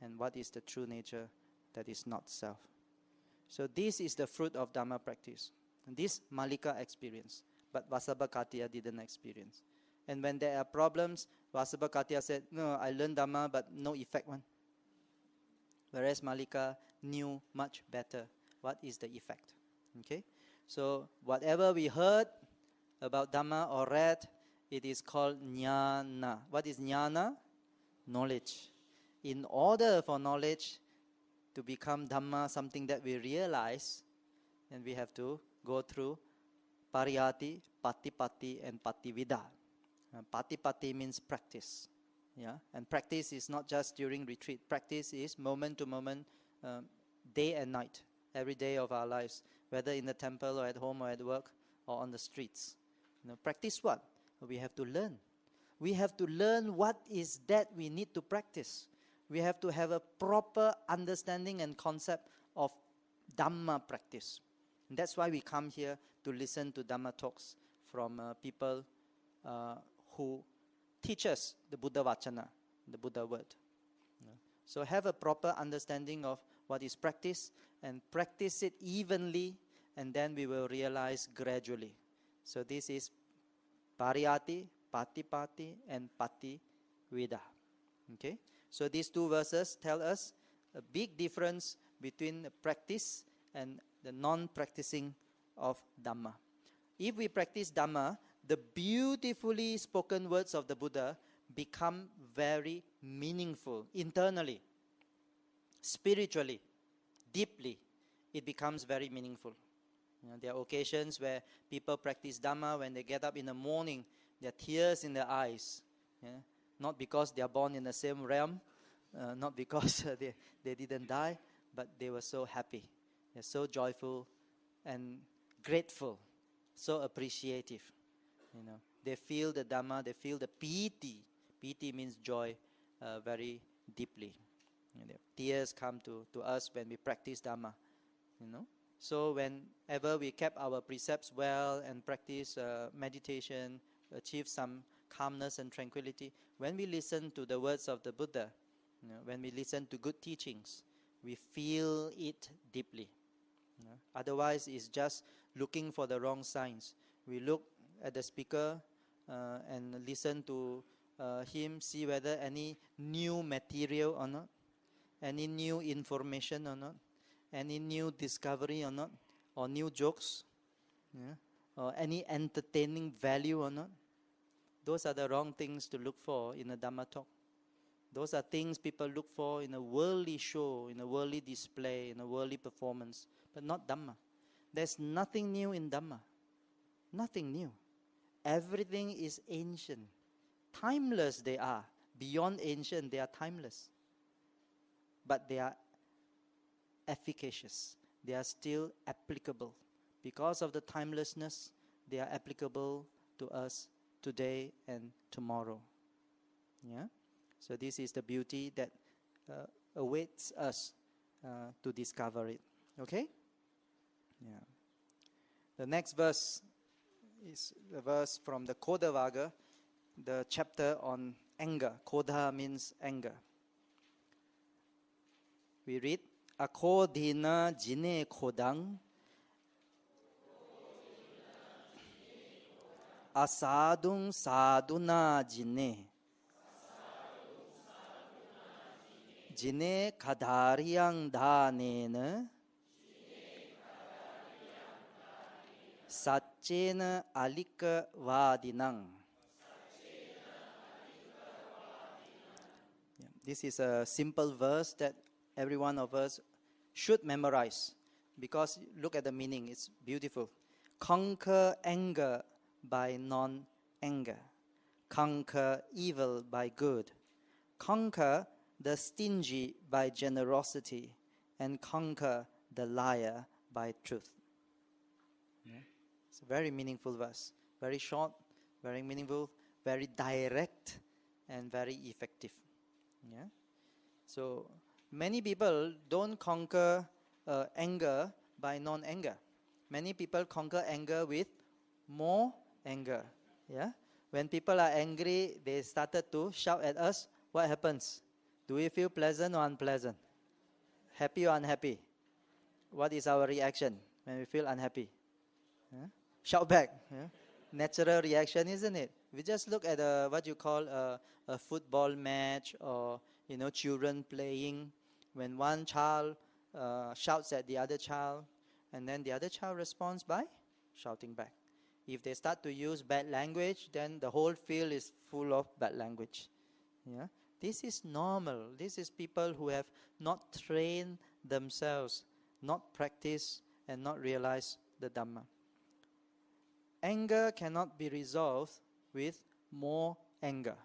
and what is the true nature that is not self. So this is the fruit of Dhamma practice. And this Malika experienced, but Vasabhakatiya didn't experience. And when there are problems, Vasabhakatiya said, no, I learned Dhamma, but no effect one. Whereas Malika knew much better what is the effect. Okay? So whatever we heard about Dhamma or read, it is called jnana. What is jnana? Knowledge. In order for knowledge to become Dhamma, something that we realize, then we have to go through pariyati, patipati, and pativida. Patipati means practice. Yeah, and practice is not just during retreat. Practice is moment to moment, day and night, every day of our lives, whether in the temple or at home or at work or on the streets. Practice what? We have to learn. We have to learn what is that we need to practice. We have to have a proper understanding and concept of Dhamma practice. And that's why we come here to listen to Dhamma talks from people who teach us the Buddha Vachana, the Buddha word. So have a proper understanding of what is practice and practice it evenly, and then we will realize gradually. So this is pariyati, patipati, and pativida. Okay? So these 2 verses tell us a big difference between practice and the non-practicing of Dhamma. If we practice Dhamma, the beautifully spoken words of the Buddha become very meaningful internally, spiritually, deeply. It becomes very meaningful. There are occasions where people practice Dhamma when they get up in the morning, there are tears in their eyes. Not because they are born in the same realm, not because they didn't die, but they were so happy. They're so joyful and grateful, so appreciative. They feel the Dhamma, they feel the piti. Piti means joy very deeply. Tears come to us when we practice Dhamma. So whenever we kept our precepts well and practice meditation, achieve some calmness and tranquility, when we listen to the words of the Buddha, when we listen to good teachings, we feel it deeply. Otherwise, it's just looking for the wrong signs. We look at the speaker and listen to him, see whether any new material or not, any new information or not, any new discovery or not, or new jokes, or any entertaining value or not. Those are the wrong things to look for in a Dhamma talk. Those are things people look for in a worldly show, in a worldly display, in a worldly performance, but not Dhamma. There's nothing new in Dhamma. Nothing new. Everything is ancient. Timeless they are. Beyond ancient, they are timeless. But they are efficacious. They are still applicable. Because of the timelessness, they are applicable to us today and tomorrow. So this is the beauty that awaits us to discover it. Okay? The next verse is the verse from the Kodavaga, the chapter on anger. Kodha means anger. We read, Akodhina jine kodang asadung saduna jine jine kadhariyang dhanena satchena alika vadinang. This is a simple verse that every one of us should memorize, because look at the meaning, it's beautiful. Conquer anger by non-anger. Conquer evil by good. Conquer the stingy by generosity. And conquer the liar by truth. It's a very meaningful verse. Very short, very meaningful, very direct, and very effective. So many people don't conquer anger by non-anger. Many people conquer anger with more anger. When people are angry, they started to shout at us. What happens? Do we feel pleasant or unpleasant? Happy or unhappy? What is our reaction when we feel unhappy? Shout back. Natural reaction, isn't it? We just look at what you call a football match, or children playing. When one child shouts at the other child, and then the other child responds by shouting back. If they start to use bad language, then the whole field is full of bad language. This is normal. This is people who have not trained themselves, not practiced, and not realized the Dhamma. Anger cannot be resolved with more anger.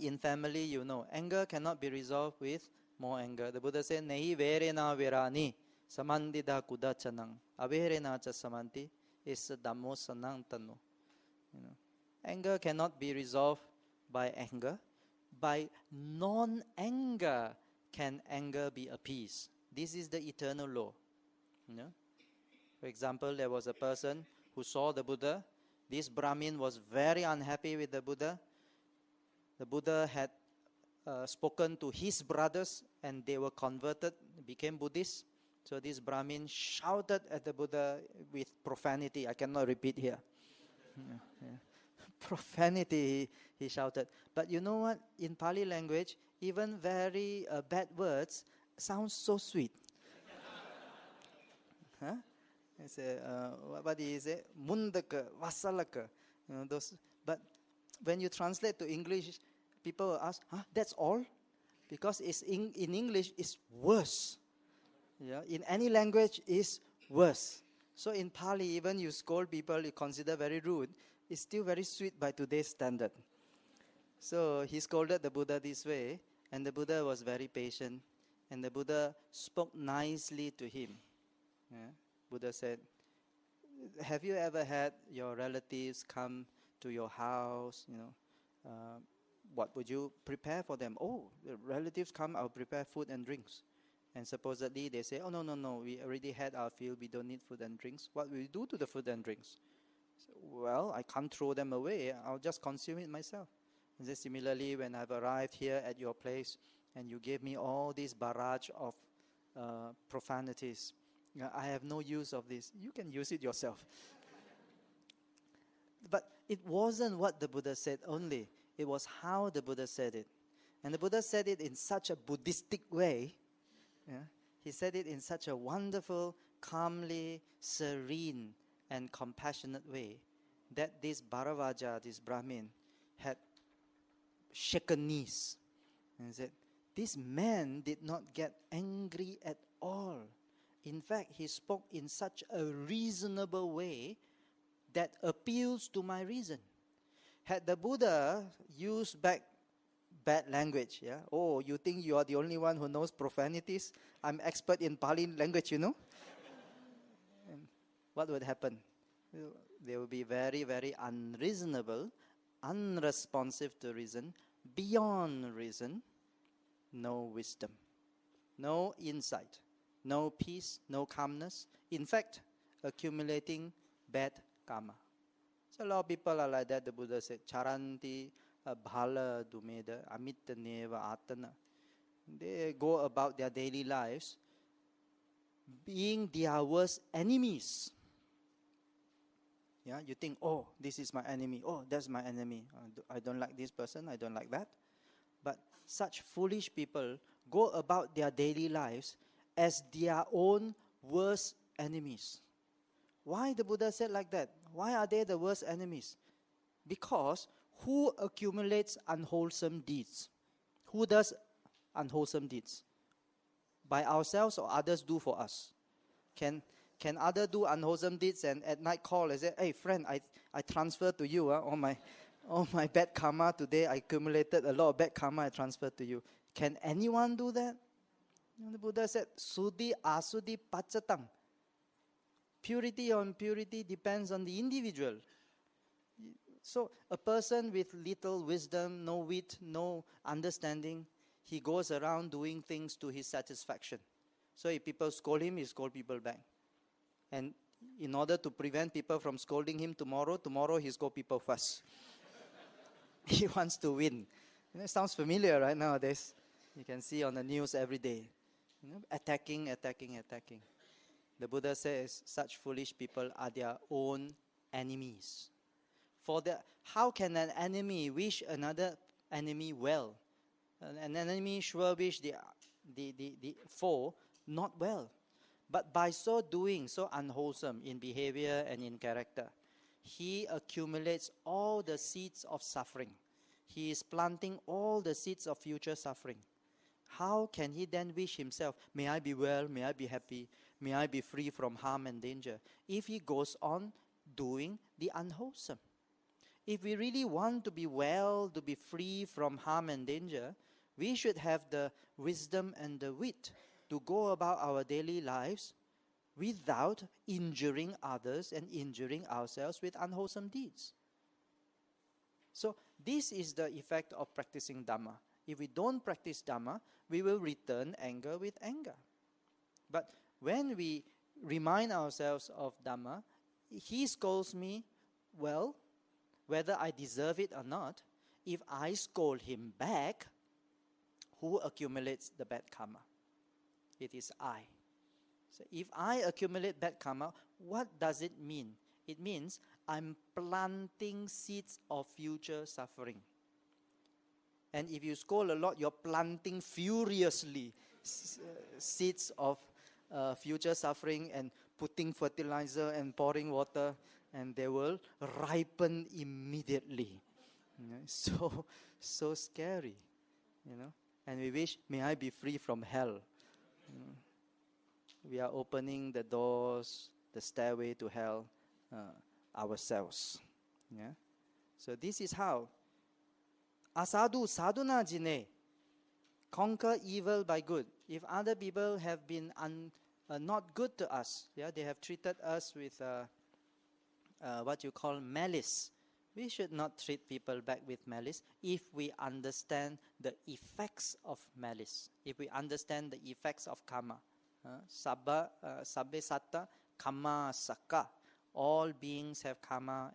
In family, anger cannot be resolved with more anger. The Buddha said, Nehi verena verani samandida kudachanang averena cha samanti is dhammo sanang tanu. Anger cannot be resolved by anger. By non-anger can anger be appeased. This is the eternal law. For example, there was a person who saw the Buddha. This Brahmin was very unhappy with the Buddha. The Buddha had spoken to his brothers, and they were converted, became Buddhists. So this Brahmin shouted at the Buddha with profanity. I cannot repeat here. Profanity, he shouted. But you know what? In Pali language, even very bad words sound so sweet. Huh? I say, what do you say? Mundaka, vasalaka. Those. But when you translate to English, people will ask, huh, that's all? Because it's in English, it's worse. Yeah, in any language, it's worse. So in Pali, even you scold people, you consider very rude, it's still very sweet by today's standard. So he scolded the Buddha this way, and the Buddha was very patient, and the Buddha spoke nicely to him. Yeah? Buddha said, have you ever had your relatives come to your house, what would you prepare for them? Oh, the relatives come, I'll prepare food and drinks. And supposedly they say, oh, no, we already had our fill, we don't need food and drinks. What will you do to the food and drinks? So, well, I can't throw them away, I'll just consume it myself. And then similarly, when I've arrived here at your place, and you gave me all this barrage of profanities, I have no use of this. You can use it yourself. But it wasn't what the Buddha said only. It was how the Buddha said it. And the Buddha said it in such a Buddhistic way. Yeah? He said it in such a wonderful, calmly, serene, and compassionate way that this Bharavaja, this Brahmin, had shaken knees. And he said, this man did not get angry at all. In fact, he spoke in such a reasonable way that appeals to my reason. Had the Buddha used back bad language, yeah? Oh, you think you are the only one who knows profanities? I'm expert in Pali language, And what would happen? They will be very, very unreasonable, unresponsive to reason, beyond reason, no wisdom, no insight, no peace, no calmness. In fact, accumulating bad karma. So a lot of people are like that. The Buddha said, charanti bhala dumeda amitta neva atana. They go about their daily lives being their worst enemies. Yeah, you think, oh, this is my enemy. Oh, that's my enemy. I don't like this person. I don't like that. But such foolish people go about their daily lives as their own worst enemies. Why the Buddha said like that? Why are they the worst enemies? Because who accumulates unwholesome deeds? Who does unwholesome deeds? By ourselves or others do for us? Can others do unwholesome deeds and at night call and say, hey friend, I transfer to you all my bad karma today. I accumulated a lot of bad karma, I transferred to you. Can anyone do that? The Buddha said, Sudhi asudhi pachatang. Purity or impurity depends on the individual. So a person with little wisdom, no wit, no understanding, he goes around doing things to his satisfaction. So if people scold him, he scold people back. And in order to prevent people from scolding him tomorrow he scold people first. He wants to win. It sounds familiar right nowadays. You can see on the news every day. Attacking. The Buddha says such foolish people are their own enemies. How can an enemy wish another enemy well? An enemy sure wish the foe not well. But by so doing, so unwholesome in behavior and in character, he accumulates all the seeds of suffering. He is planting all the seeds of future suffering. How can he then wish himself, may I be well, may I be happy, may I be free from harm and danger, if he goes on doing the unwholesome? If we really want to be well, to be free from harm and danger, we should have the wisdom and the wit to go about our daily lives without injuring others and injuring ourselves with unwholesome deeds. So this is the effect of practicing Dhamma. If we don't practice Dhamma, we will return anger with anger. But when we remind ourselves of Dhamma, he scolds me, well, whether I deserve it or not, if I scold him back, who accumulates the bad karma? It is I. So if I accumulate bad karma, what does it mean? It means I'm planting seeds of future suffering. And if you scold a lot, you're planting furiously seeds of future suffering and putting fertilizer and pouring water, and they will ripen immediately. So scary, And we wish, may I be free from hell. We are opening the doors, the stairway to hell ourselves. Yeah. So this is how asadu sadhuna jine, conquer evil by good. If other people have been not good to us, they have treated us with what you call malice. We should not treat people back with malice if we understand the effects of malice, if we understand the effects of karma. Sabbe satta karma sakka. All beings have karma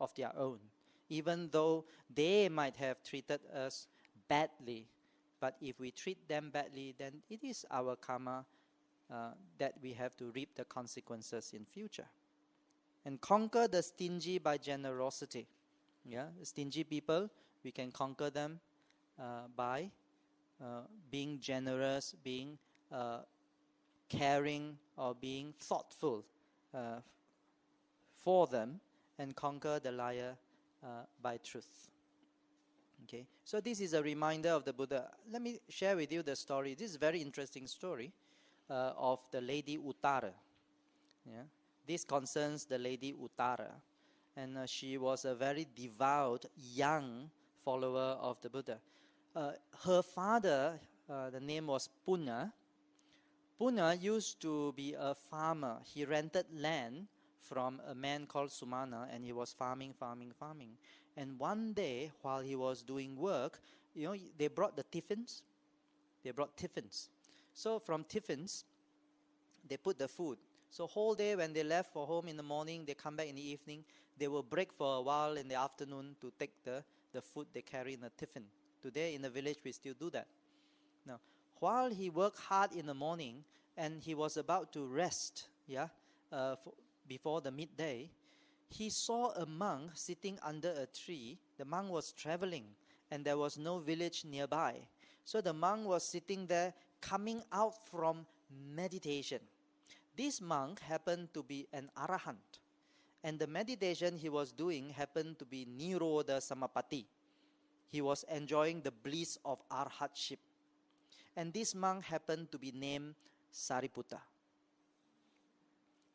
of their own. Even though they might have treated us badly, but if we treat them badly, then it is our karma that we have to reap the consequences in future. And conquer the stingy by generosity. Stingy people, we can conquer them by being generous, being caring, or being thoughtful for them, and conquer the liar by truth. Okay, so this is a reminder of the Buddha. Let me share with you the story. This is a very interesting story of the Lady Uttara. This concerns the Lady Uttara, and she was a very devout young follower of the Buddha. Her father, the name was Punna. Punna used to be a farmer. He rented land from a man called Sumana, and he was farming. And one day, while he was doing work, they brought the tiffins. They brought tiffins. So from tiffins, they put the food. So whole day when they left for home in the morning, they come back in the evening, they will break for a while in the afternoon to take the food they carry in a tiffin. Today in the village, we still do that. Now, while he worked hard in the morning and he was about to rest, before the midday, he saw a monk sitting under a tree. The monk was traveling and there was no village nearby. So the monk was sitting there coming out from meditation. This monk happened to be an arahant, and the meditation he was doing happened to be Nirodha Samapatti. He was enjoying the bliss of arhatship. And this monk happened to be named Sariputta.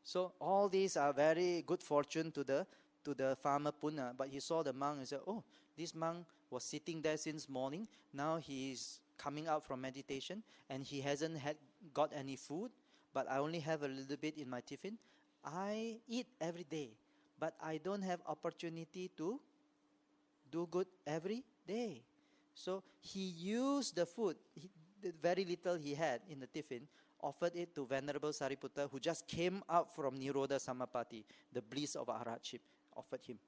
So all these are very good fortune to the farmer Punna. But he saw the monk and said, oh, this monk was sitting there since morning. Now he is coming out from meditation and he hasn't got any food. But I only have a little bit in my tiffin. I eat every day, but I don't have opportunity to do good every day. So he used the food, the very little he had in the tiffin, offered it to Venerable Sariputta, who just came out from Nirodha Samapatti, the bliss of arhatship, offered him.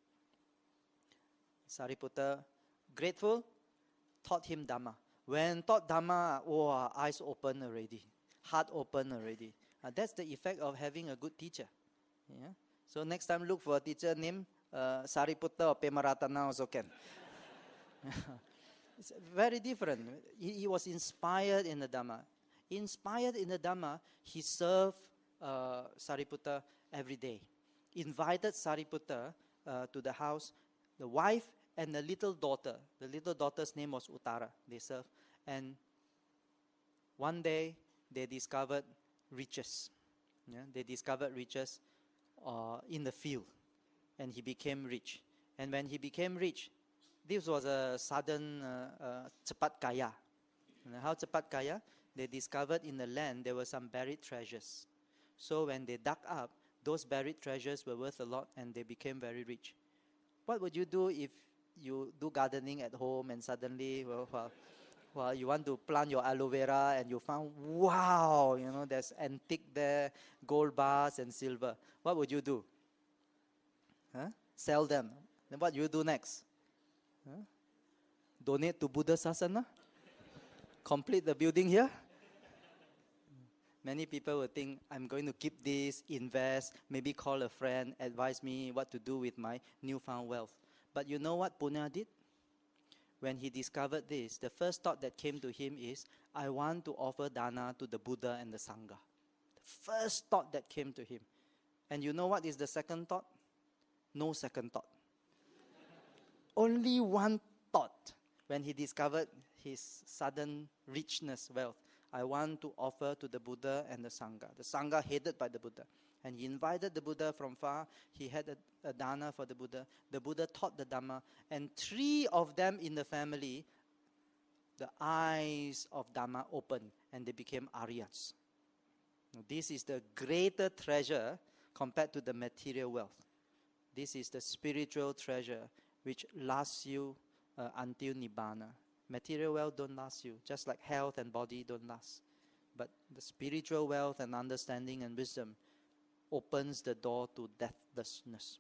Sariputta, grateful, taught him Dhamma. When taught Dhamma, eyes open already. Heart open already. That's the effect of having a good teacher. So next time look for a teacher named Sariputta or Pemaratana also can. It's very different. He was inspired in the Dhamma. Inspired in the Dhamma, he served Sariputta every day. Invited Sariputta to the house, the wife and the little daughter. The little daughter's name was Uttara. They served. And one day, they discovered riches. They discovered riches in the field. And he became rich. And when he became rich, this was a sudden cepat kaya. How cepat kaya? They discovered in the land there were some buried treasures. So when they dug up, those buried treasures were worth a lot and they became very rich. What would you do if you do gardening at home and suddenly, well, you want to plant your aloe vera and you found, wow, there's antique there, gold bars and silver. What would you do? Sell them. Then what you do next? Donate to Buddha Sasana? Complete the building here? Many people will think, I'm going to keep this, invest, maybe call a friend, advise me what to do with my newfound wealth. But you know what Punna did? When he discovered this, the first thought that came to him is, I want to offer dana to the Buddha and the Sangha. The First thought that came to him. And you know what is the second thought? No second thought. Only one thought when he discovered his sudden richness, wealth. I want to offer to the Buddha and the Sangha. The Sangha hated by the Buddha. And he invited the Buddha from far. He had a dana for the Buddha. The Buddha taught the Dhamma. And 3 of them in the family, the eyes of Dhamma opened and they became Aryas. Now, this is the greater treasure compared to the material wealth. This is the spiritual treasure which lasts you until Nibbana. Material wealth don't last you, just like health and body don't last. But the spiritual wealth and understanding and wisdom opens the door to deathlessness.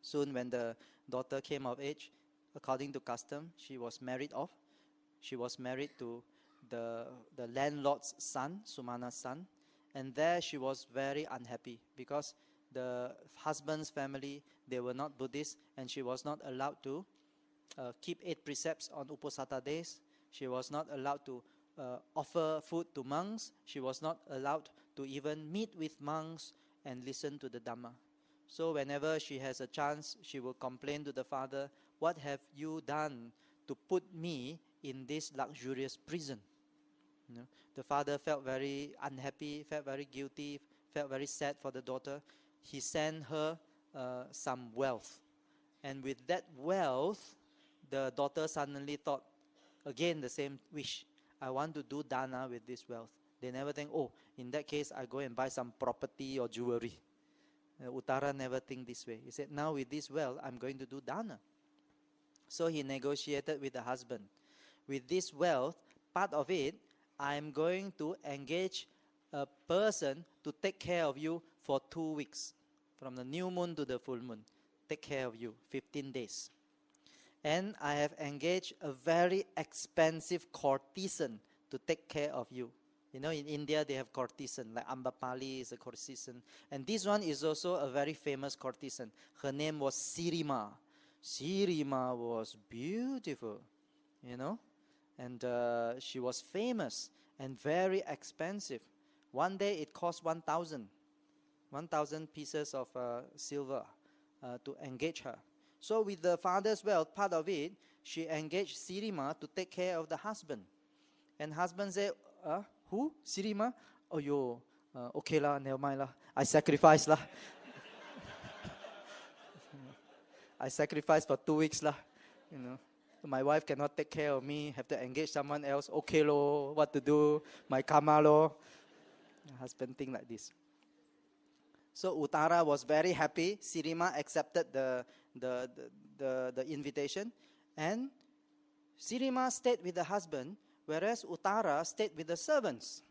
Soon when the daughter came of age, according to custom, she was married off. She was married to the landlord's son, Sumana's son. And there she was very unhappy because the husband's family, they were not Buddhist, and she was not allowed to keep 8 precepts on Uposatha days. She was not allowed to offer food to monks. She was not allowed to even meet with monks and listen to the Dhamma. So whenever she has a chance, she will complain to the father, "What have you done to put me in this luxurious prison?" You know, the father felt very unhappy, felt very guilty, felt very sad for the daughter. He sent her some wealth. And with that wealth, the daughter suddenly thought, again the same wish, I want to do dana with this wealth. They never think, oh, in that case, I go and buy some property or jewelry. Uttara never think this way. He said, now with this wealth, I'm going to do dana. So he negotiated with the husband. With this wealth, part of it, I'm going to engage a person to take care of you for 2 weeks. From the new moon to the full moon. Take care of you, 15 days. And I have engaged a very expensive courtesan to take care of you. You know, in India, they have courtesan, like Ambapali is a courtesan. And this one is also a very famous courtesan. Her name was Sirima. Sirima was beautiful, you know. And she was famous and very expensive. One day it cost 1,000 pieces of silver to engage her. So with the father's wealth, part of it, she engaged Sirima to take care of the husband. And husband said, who? Sirima? Oh, yo, okay lah, never mind lah. I sacrifice lah. I sacrifice for 2 weeks lah, you know. My wife cannot take care of me, have to engage someone else. Okay lo, what to do? My karma lo. Husband think like this. So Uttara was very happy. Sirima accepted the invitation. And Sirima stayed with the husband, whereas Uttara stayed with the servants.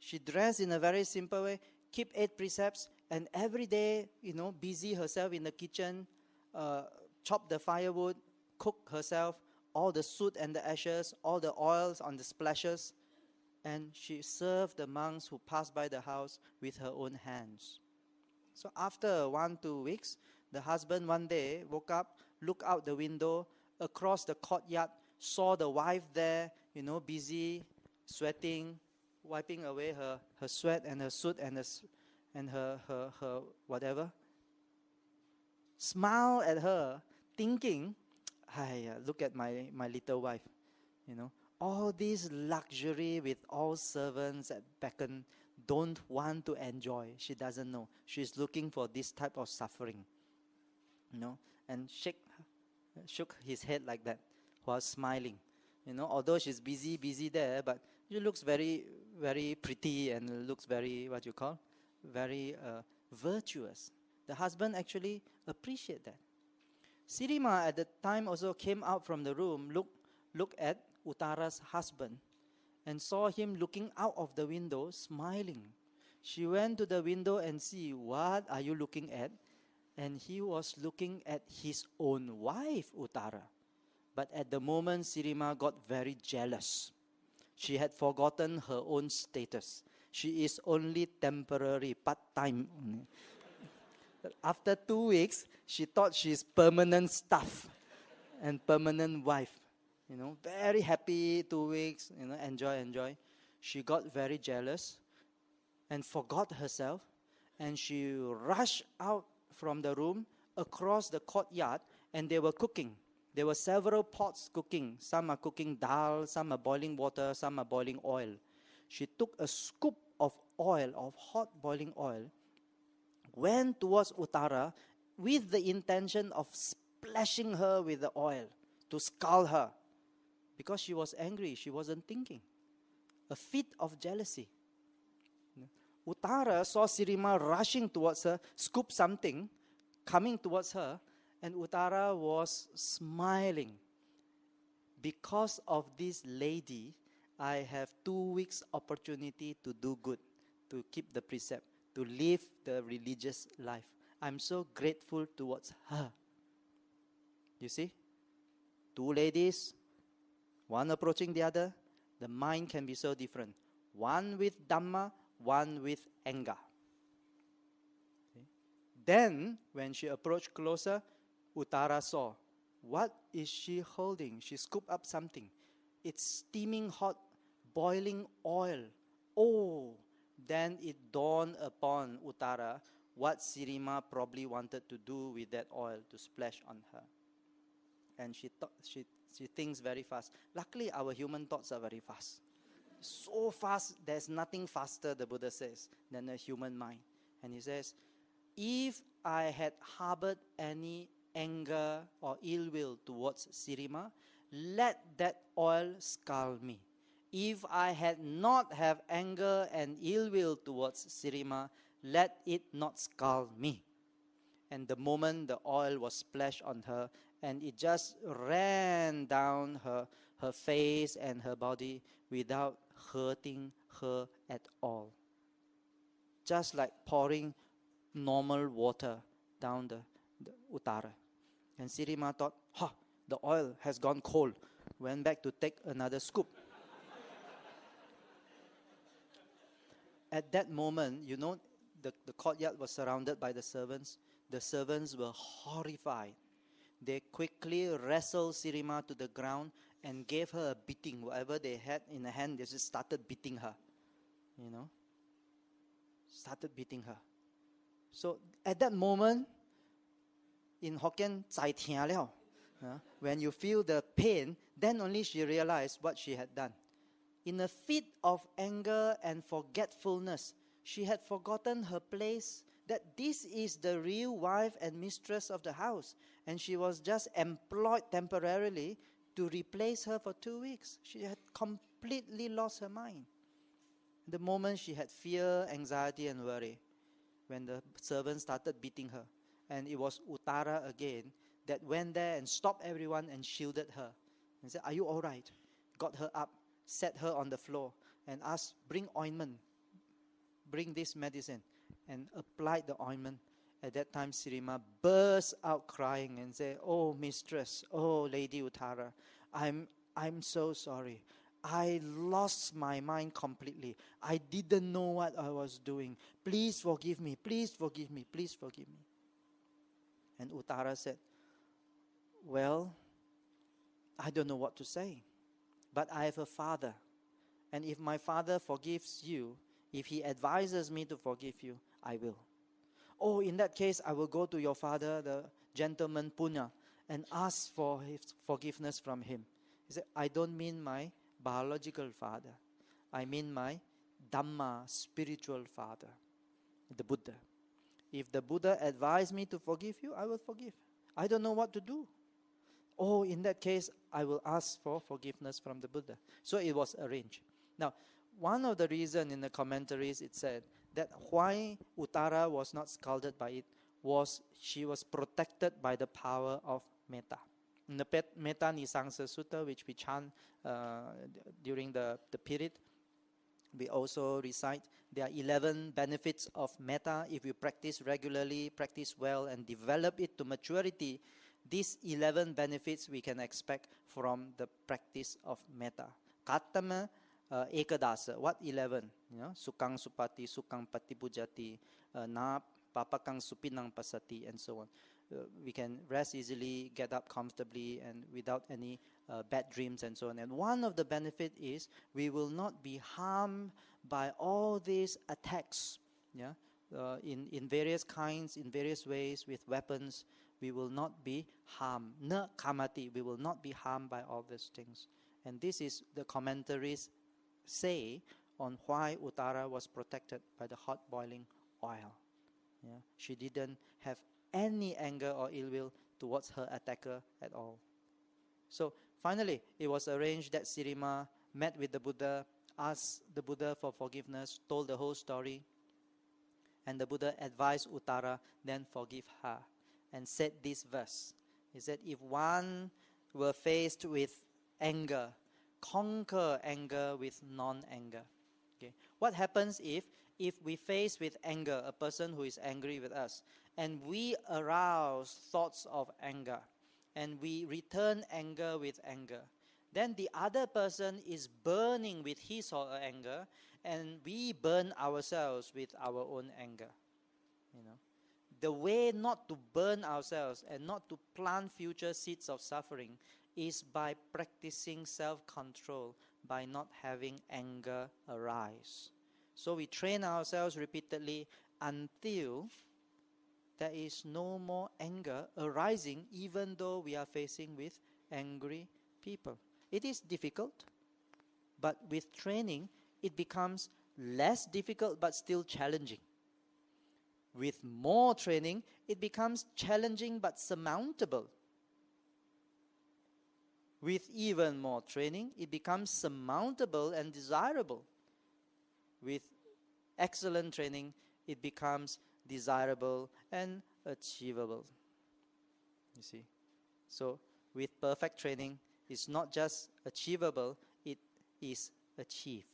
She dressed in a very simple way, keep 8 precepts, and every day, you know, busy herself in the kitchen, chop the firewood, cook herself, all the soot and the ashes, all the oils on the splashes, and she served the monks who passed by the house with her own hands. So after 1-2 weeks, the husband one day woke up, looked out the window, across the courtyard, saw the wife there, you know, busy, sweating, wiping away her sweat and her soot and her whatever. Smile at her, thinking, look at my little wife, you know. All this luxury with all servants at beckon, don't want to enjoy. She doesn't know. She's looking for this type of suffering, you know. And shook his head like that while smiling, you know. Although she's busy there, but she looks very, very pretty and looks very, very virtuous. The husband actually appreciated that. Sirima at the time also came out from the room, looked at Uttara's husband and saw him looking out of the window, smiling. She went to the window and see, what are you looking at? And he was looking at his own wife, Uttara. But at the moment, Sirima got very jealous. She had forgotten her own status. She is only temporary, part-time. After 2 weeks, she thought she's permanent staff and permanent wife. You know, very happy 2 weeks, you know, enjoy. She got very jealous and forgot herself, and she rushed out from the room across the courtyard, and they were cooking. There were several pots cooking. Some are cooking dal, some are boiling water, some are boiling oil. She took a scoop of oil, of hot boiling oil, went towards Uttara with the intention of splashing her with the oil to scald her. Because she was angry, she wasn't thinking. A fit of jealousy. Uttara saw Sirima rushing towards her, scooped something, coming towards her, and Uttara was smiling. Because of this lady, I have 2 weeks opportunity to do good, to keep the precept, to live the religious life. I'm so grateful towards her. You see? 2 ladies, one approaching the other, the mind can be so different. One with Dhamma, one with anger. Okay. Then, when she approached closer, Uttara saw, what is she holding? She scooped up something. It's steaming hot, boiling oil. Oh, then it dawned upon Uttara what Sirima probably wanted to do with that oil to splash on her. And she thinks very fast. Luckily, our human thoughts are very fast. So fast, there's nothing faster, the Buddha says, than a human mind. And he says, if I had harbored any anger or ill will towards Sirima, let that oil scald me. If I had not have anger and ill will towards Sirima, let it not scald me. And the moment the oil was splashed on her, and it just ran down her face and her body without hurting her at all. Just like pouring normal water down the Uttara. And Sirima thought, the oil has gone cold. Went back to take another scoop. At that moment, the courtyard was surrounded by the servants. The servants were horrified. They quickly wrestled Sirima to the ground and gave her a beating. Whatever they had in the hand, they just started beating her. Started beating her. So at that moment, in Hokkien, 在聽了. When you feel the pain, then only she realized what she had done. In a fit of anger and forgetfulness, she had forgotten her place, that this is the real wife and mistress of the house, and she was just employed temporarily to replace her for 2 weeks. She had completely lost her mind. The moment she had fear, anxiety, and worry, when the servants started beating her, and it was Uttara again that went there and stopped everyone and shielded her and said, are you all right? Got her up, set her on the floor, and asked, bring ointment, bring this medicine, and applied the ointment. At that time, Sirima burst out crying and said, oh, mistress, oh, Lady Uttara, I'm so sorry. I lost my mind completely. I didn't know what I was doing. Please forgive me. Please forgive me. Please forgive me. And Uttara said, well, I don't know what to say. But I have a father. And if my father forgives you, if he advises me to forgive you, I will. Oh, in that case, I will go to your father, the gentleman Punya, and ask for his forgiveness from him. He said, I don't mean my biological father. I mean my Dhamma, spiritual father, the Buddha. If the Buddha advised me to forgive you, I will forgive. I don't know what to do. Oh, in that case, I will ask for forgiveness from the Buddha. So it was arranged. Now, one of the reasons in the commentaries, it said that why Uttara was not scalded by it was she was protected by the power of metta. In the Metta Nisangsa Sutta, which we chant during the period, we also recite there are 11 benefits of metta. If you practice regularly, practice well, and develop it to maturity, these 11 benefits we can expect from the practice of metta. Katama ekadasa, what 11? Sukang supati, sukang patipujati, na papakang supinang pasati, and so on. we can rest easily, get up comfortably, and without any bad dreams and so on. And one of the benefits is we will not be harmed by all these attacks, in various kinds, in various ways, with weapons. We will not be harmed. Na kamati, we will not be harmed by all these things. And this is the commentaries say on why Uttara was protected by the hot boiling oil. She didn't have any anger or ill will towards her attacker at all. So finally, it was arranged that Sirima met with the Buddha, asked the Buddha for forgiveness, told the whole story, and the Buddha advised Uttara then forgive her, and said this verse. He said, if one were faced with anger, conquer anger with non-anger. Okay. What happens if we face with anger a person who is angry with us, and we arouse thoughts of anger, and we return anger with anger? Then the other person is burning with his or her anger, and we burn ourselves with our own anger. The way not to burn ourselves and not to plant future seeds of suffering is by practicing self-control, by not having anger arise. So we train ourselves repeatedly until there is no more anger arising, even though we are facing with angry people. It is difficult, but with training, it becomes less difficult but still challenging. With more training, it becomes challenging but surmountable. With even more training, it becomes surmountable and desirable. With excellent training, it becomes desirable and achievable. You see? So, with perfect training, it's not just achievable, it is achieved.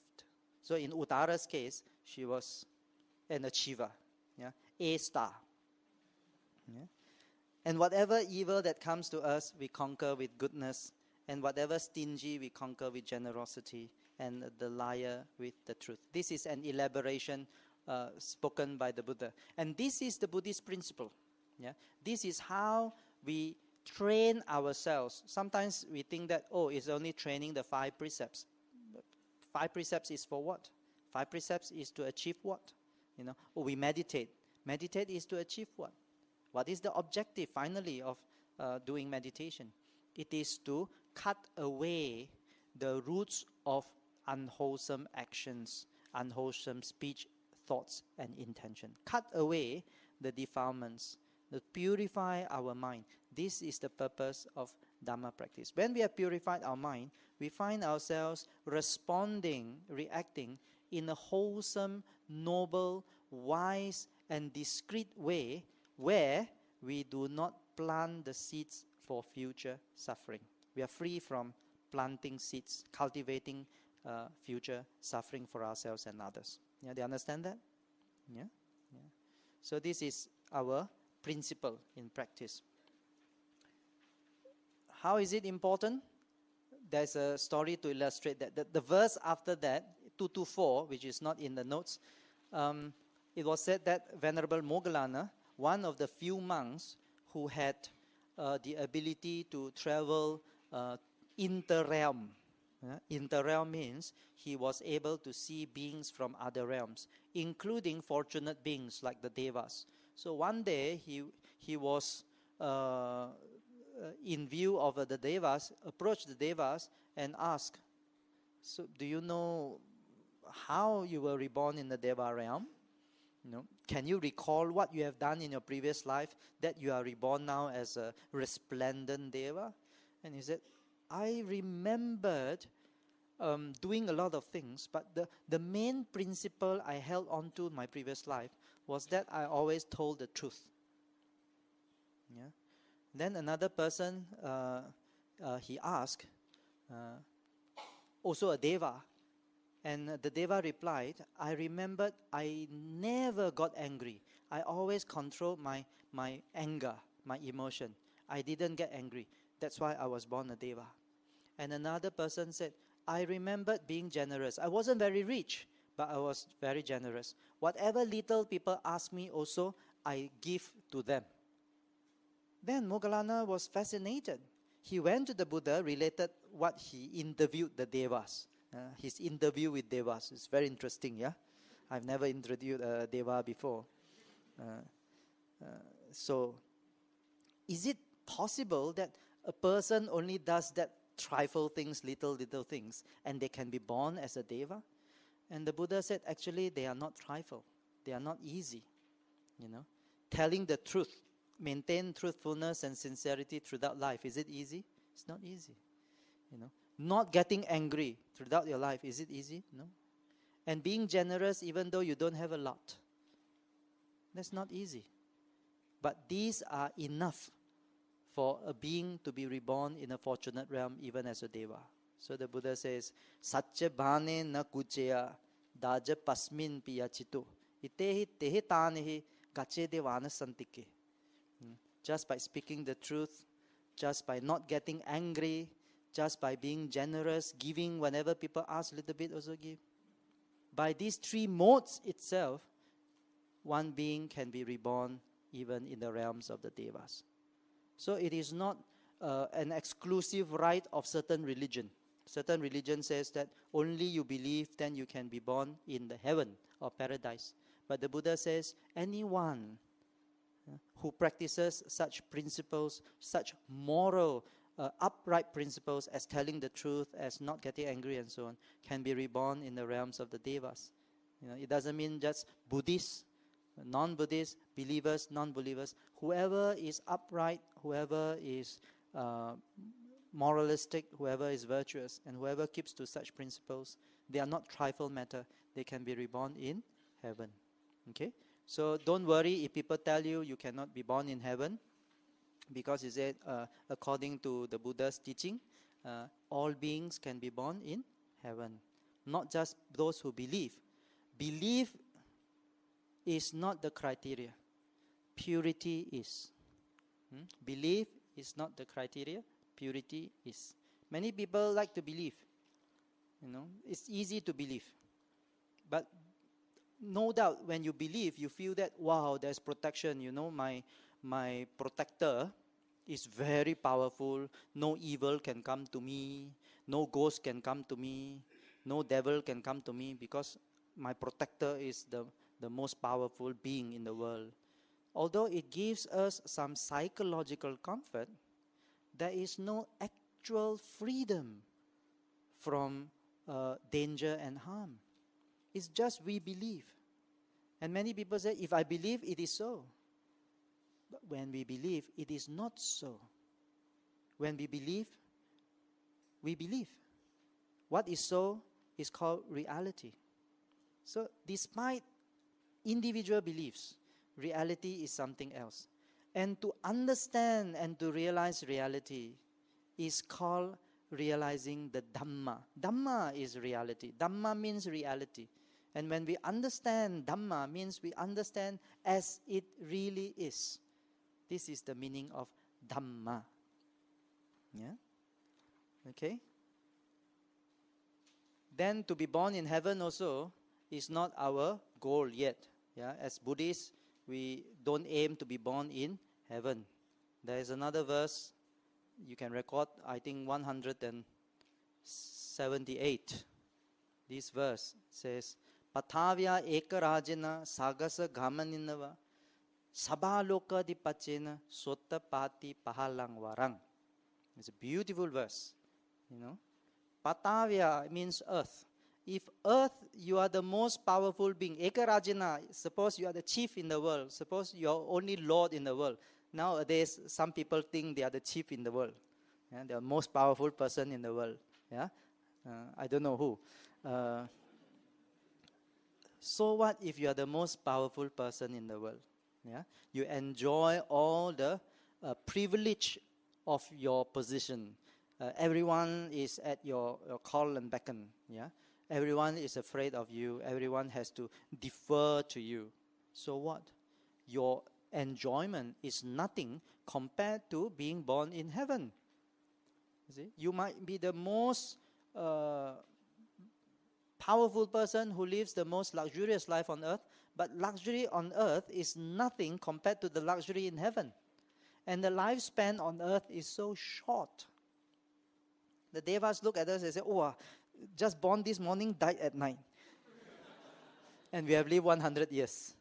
So, in Uttara's case, she was an achiever. A star. And whatever evil that comes to us, we conquer with goodness. And whatever stingy, we conquer with generosity. And the liar with the truth. This is an elaboration spoken by the Buddha. And this is the Buddhist principle. This is how we train ourselves. Sometimes we think that, it's only training the 5 precepts. But 5 precepts is for what? 5 precepts is to achieve what? We meditate. Meditate is to achieve what? What is the objective, finally, of doing meditation? It is to cut away the roots of unwholesome actions, unwholesome speech, thoughts, and intention. Cut away the defilements, to purify our mind. This is the purpose of Dhamma practice. When we have purified our mind, we find ourselves responding, reacting in a wholesome, noble, wise, and discreet way where we do not plant the seeds for future suffering. We are free from planting seeds, cultivating future suffering for ourselves and others. Do you understand that? Yeah. So this is our principle in practice. How is it important? There's a story to illustrate that. The verse after that, 224, which is not in the notes, it was said that Venerable Moggallana, one of the few monks who had the ability to travel inter-realm. Inter-realm means he was able to see beings from other realms, including fortunate beings like the Devas. So one day he was in view of the Devas, approached the Devas and asked, so do you know how you were reborn in the Deva realm? Can you recall what you have done in your previous life that you are reborn now as a resplendent Deva? And he said, I remembered doing a lot of things, but the main principle I held on to in my previous life was that I always told the truth. Then another person, he asked, also a Deva, and the Deva replied, I remembered I never got angry. I always controlled my anger, my emotion. I didn't get angry. That's why I was born a Deva. And another person said, I remembered being generous. I wasn't very rich, but I was very generous. Whatever little people ask me also, I give to them. Then Moggallana was fascinated. He went to the Buddha, related what he interviewed the Devas. His interview with Devas is very interesting, yeah? I've never interviewed a Deva before. So, is it possible that a person only does that trifle things, little things, and they can be born as a Deva? And the Buddha said, actually, they are not trifle. They are not easy, Telling the truth, maintain truthfulness and sincerity throughout life. Is it easy? It's not easy, Not getting angry throughout your life. Is it easy? No. And being generous even though you don't have a lot. That's not easy. But these are enough for a being to be reborn in a fortunate realm even as a Deva. So the Buddha says, Satya bhane na kucheya daja pasmin piyachitu itehi tehi tanehi gache devana santike. Just by speaking the truth, just by not getting angry, just by being generous, giving whenever people ask a little bit, also give. By these three modes itself, one being can be reborn even in the realms of the Devas. So it is not an exclusive right of certain religion. Certain religion says that only you believe, then you can be born in the heaven or paradise. But the Buddha says anyone who practices such principles, such moral, upright principles as telling the truth, as not getting angry and so on, can be reborn in the realms of the Devas. It doesn't mean just Buddhists, non-Buddhists, believers, non-believers. Whoever is upright, whoever is moralistic, whoever is virtuous, and whoever keeps to such principles, they are not trifle matter. They can be reborn in heaven. Okay? So don't worry if people tell you you cannot be born in heaven, because he said, according to the Buddha's teaching, all beings can be born in heaven. Not just those who believe. Belief is not the criteria. Purity is. Belief is not the criteria. Purity is. Many people like to believe. It's easy to believe. But no doubt when you believe, you feel that, wow, there's protection. My protector is very powerful. No evil can come to me. No ghost can come to me. No devil can come to me, because my protector is the most powerful being in the world. Although it gives us some psychological comfort, there is no actual freedom from danger and harm. It's just we believe. And many people say, if I believe, it is so. But when we believe, it is not so. When we believe, we believe. What is so is called reality. So despite individual beliefs, reality is something else. And to understand and to realize reality is called realizing the Dhamma. Dhamma is reality. Dhamma means reality. And when we understand Dhamma, means we understand as it really is. This is the meaning of Dhamma. Yeah? Okay? Then to be born in heaven also is not our goal yet. Yeah? As Buddhists, we don't aim to be born in heaven. There is another verse you can record, I think 178. This verse says, Pathavya ekarajena sagasa gamaninava sabaloka dipachena sottapati pahalang warang. It's a beautiful verse. Pathavya means earth. If earth, you are the most powerful being. Ekarajena, suppose you are the chief in the world. Suppose you are only Lord in the world. Nowadays, some people think they are the chief in the world. Yeah? They are the most powerful person in the world. Yeah? I don't know who. So what if you are the most powerful person in the world? Yeah? You enjoy all the privilege of your position. Everyone is at your call and beckon. Yeah? Everyone is afraid of you. Everyone has to defer to you. So what? Your enjoyment is nothing compared to being born in heaven. You see? You might be the most powerful person who lives the most luxurious life on earth, but luxury on earth is nothing compared to the luxury in heaven. And the lifespan on earth is so short. The Devas look at us and say, oh, just born this morning, died at night. And we have lived 100 years.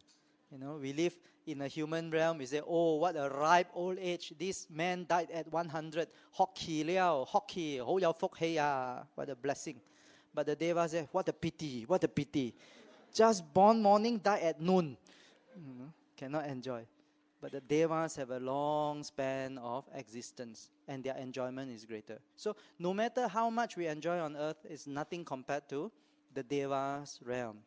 We live in a human realm. We say, oh, what a ripe old age. This man died at 100. Hockey liao, hockey, ho yao fok hei ya. What a blessing. But the Devas say, what a pity, what a pity. Just born morning, die at noon. Cannot enjoy. But the Devas have a long span of existence, and their enjoyment is greater. So no matter how much we enjoy on earth, it's nothing compared to the Devas' realm.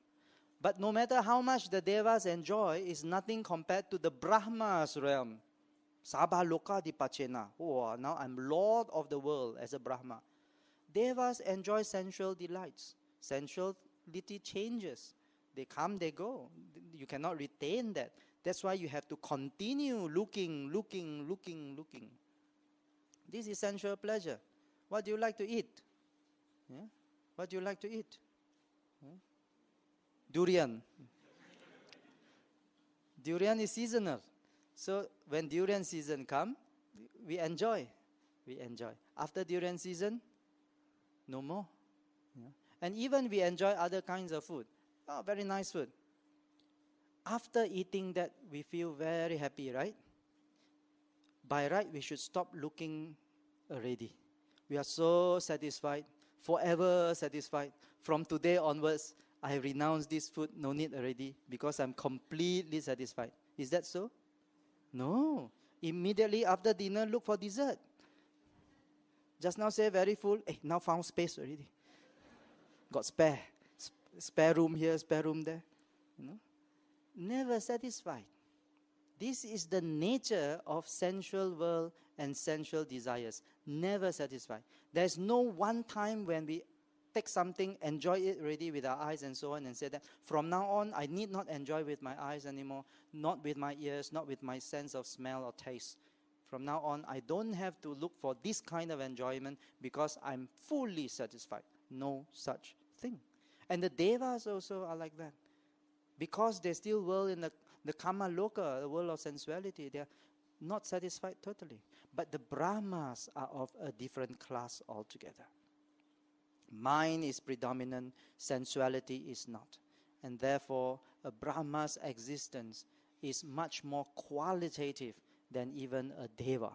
But no matter how much the Devas enjoy, it's nothing compared to the Brahma's realm. Sabha loka dipachena. Oh, now I'm Lord of the world as a Brahma. Devas enjoy sensual delights. Sensuality changes. They come, they go. You cannot retain that. That's why you have to continue looking. This is sensual pleasure. What do you like to eat? Yeah? What do you like to eat? Yeah? Durian. Durian is seasonal. So when durian season comes, we enjoy. After durian season, no more. Yeah? And even we enjoy other kinds of food. Oh, very nice food. After eating that, we feel very happy, right? By right, we should stop looking already. We are so satisfied, forever satisfied. From today onwards, I renounce this food, no need already, because I'm completely satisfied. Is that so? No. Immediately after dinner, look for dessert. Just now say very full, now found space already. Got spare room here, spare room there. Never satisfied. This is the nature of sensual world and sensual desires. Never satisfied. There's no one time when we take something, enjoy it already with our eyes and so on, and say that from now on, I need not enjoy with my eyes anymore, not with my ears, not with my sense of smell or taste. From now on, I don't have to look for this kind of enjoyment because I'm fully satisfied. No such thing. And the Devas also are like that. Because they still whirl in the Kama Loka, the world of sensuality, they are not satisfied totally. But the Brahmas are of a different class altogether. Mind is predominant, sensuality is not. And therefore, a Brahma's existence is much more qualitative than even a Deva.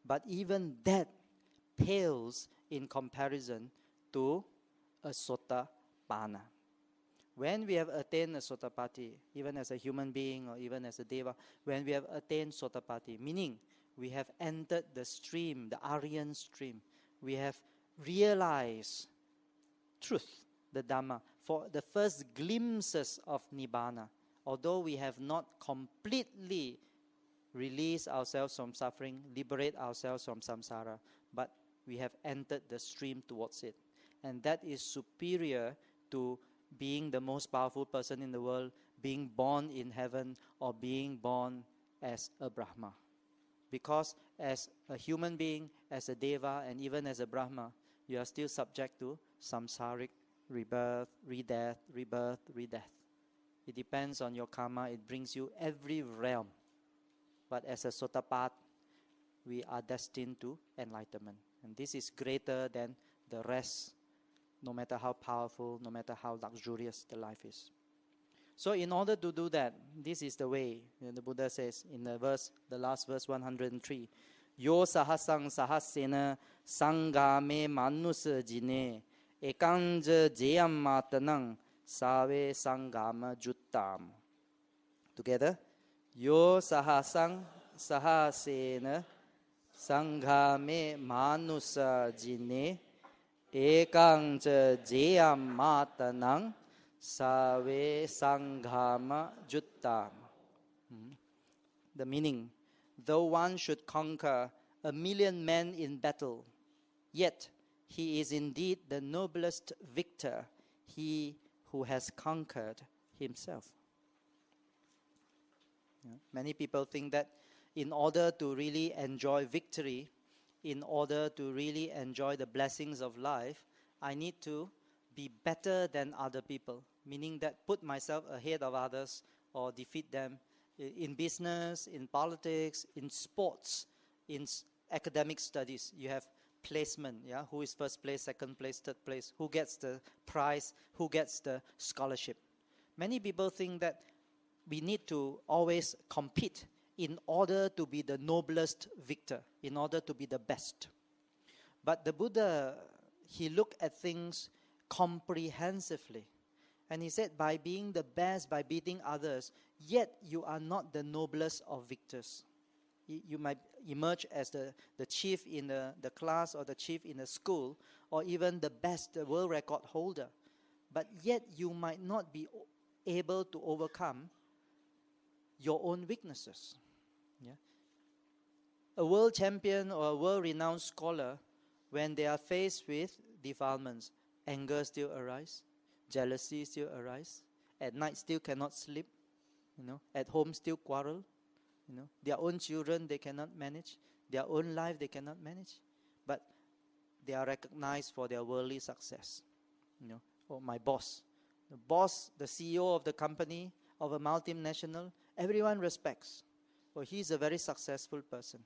But even that pales in comparison to a Sotapanna. When we have attained a Sotapatti, even as a human being or even as a Deva, when we have attained Sotapatti, meaning we have entered the stream, the Aryan stream, we have realized truth, the Dhamma, for the first glimpses of Nibbana, although we have not completely released ourselves from suffering, liberate ourselves from samsara, but we have entered the stream towards it. And that is superior to being the most powerful person in the world, being born in heaven, or being born as a Brahma. Because as a human being, as a Deva, and even as a Brahma, you are still subject to samsaric rebirth, redeath, rebirth, redeath. It depends on your karma. It brings you every realm. But as a Sotapat, we are destined to enlightenment. And this is greater than the rest, no matter how powerful, no matter how luxurious the life is. So in order to do that, this is the way. The Buddha says in the last verse 103, Yo sahasang sahasena sangame manusa jine ekanja jayam matanang save sangama juttam. Together. Yo sahasang sahasena sangame manusa jine ekang jayam matanang save sanghama juttam. The meaning, though one should conquer 1,000,000 men in battle, yet he is indeed the noblest victor, he who has conquered himself. Many people think that in order to really enjoy victory, in order to really enjoy the blessings of life, I need to be better than other people, meaning that put myself ahead of others or defeat them, In business, in politics, in sports, in academic studies, you have placement, yeah? Who is first place, second place, third place, who gets the prize, who gets the scholarship. Many people think that we need to always compete in order to be the noblest victor, in order to be the best. But the Buddha, he looked at things comprehensively. And he said, by being the best, by beating others, yet you are not the noblest of victors. You might emerge as the chief in the class or the chief in the school, or even the best, the world record holder. But yet you might not be able to overcome your own weaknesses. Yeah? A world champion or a world-renowned scholar, when they are faced with defilements, anger still arises, jealousy still arises, at night still cannot sleep, at home still quarrel, their own children they cannot manage, their own life they cannot manage, but they are recognized for their worldly success. Oh, my boss, the CEO of the company, of a multinational, everyone respects. Oh, he's a very successful person.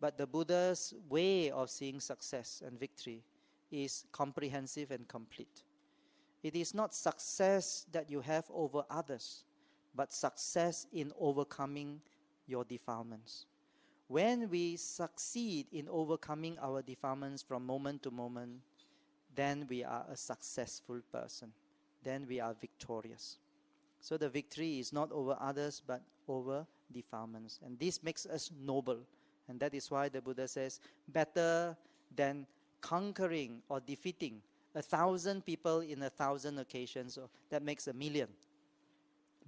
But the Buddha's way of seeing success and victory is comprehensive and complete. It is not success that you have over others, but success in overcoming your defilements. When we succeed in overcoming our defilements from moment to moment, then we are a successful person. Then we are victorious. So the victory is not over others, but over defilements. And this makes us noble. And that is why the Buddha says, better than conquering or defeating 1,000 people in 1,000 occasions, so that makes 1,000,000.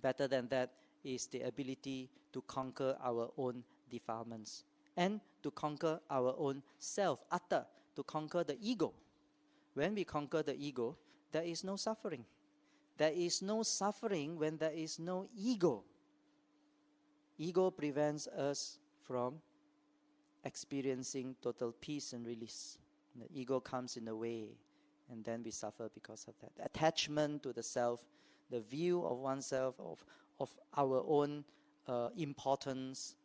Better than that is the ability to conquer our own defilements and to conquer our own self, atta, to conquer the ego. When we conquer the ego, there is no suffering. There is no suffering when there is no ego. Ego prevents us from experiencing total peace and release. The ego comes in the way, and then we suffer because of that. Attachment to the self, the view of oneself, of our own importance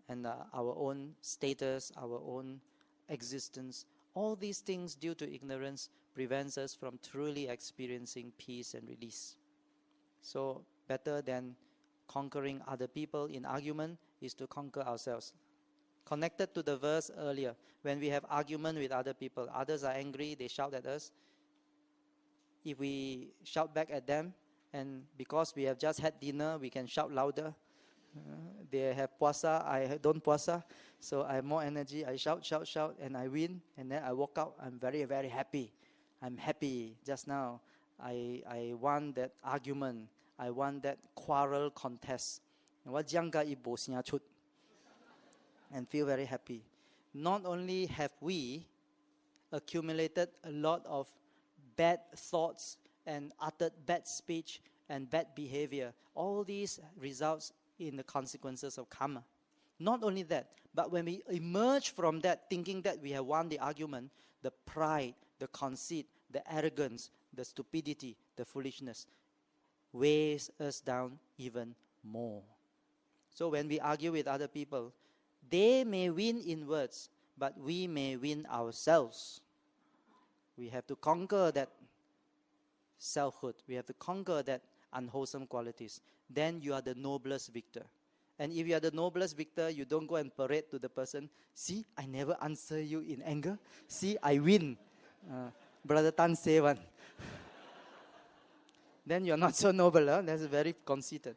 and our own status, our own existence. All these things, due to ignorance, prevents us from truly experiencing peace and release. So, better than conquering other people in argument is to conquer ourselves. Connected to the verse earlier, when we have argument with other people, others are angry, they shout at us. If we shout back at them, and because we have just had dinner, we can shout louder. They have puasa, I don't puasa, so I have more energy. I shout, and I win, and then I walk out. I'm very, very happy. I'm happy. Just now, I won that argument. I won that quarrel contest. And feel very happy. Not only have we accumulated a lot of bad thoughts and uttered bad speech and bad behavior, all these results in the consequences of karma. Not only that, but when we emerge from that thinking that we have won the argument, the pride, the conceit, the arrogance, the stupidity, the foolishness weighs us down even more. So when we argue with other people, they may win in words, but we may win ourselves. We have to conquer that selfhood. We have to conquer that unwholesome qualities. Then you are the noblest victor. And if you are the noblest victor, you don't go and parade to the person. See, I never answer you in anger. See, I win. Brother Tan say one. Then you're not so noble. Huh? That's very conceited.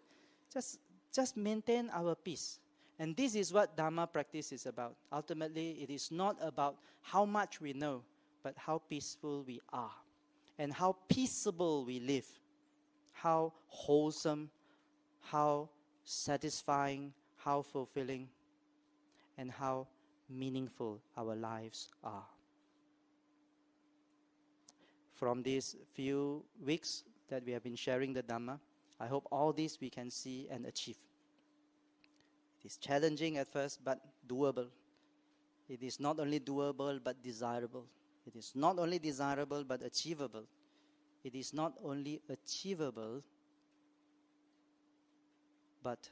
Just maintain our peace. And this is what Dharma practice is about. Ultimately, it is not about how much we know, but how peaceful we are. And how peaceable we live. How wholesome, how satisfying, how fulfilling, and how meaningful our lives are. From these few weeks that we have been sharing the Dhamma, I hope all this we can see and achieve. It is challenging at first, but doable. It is not only doable, but desirable. It is not only desirable, but achievable. It is not only achievable, but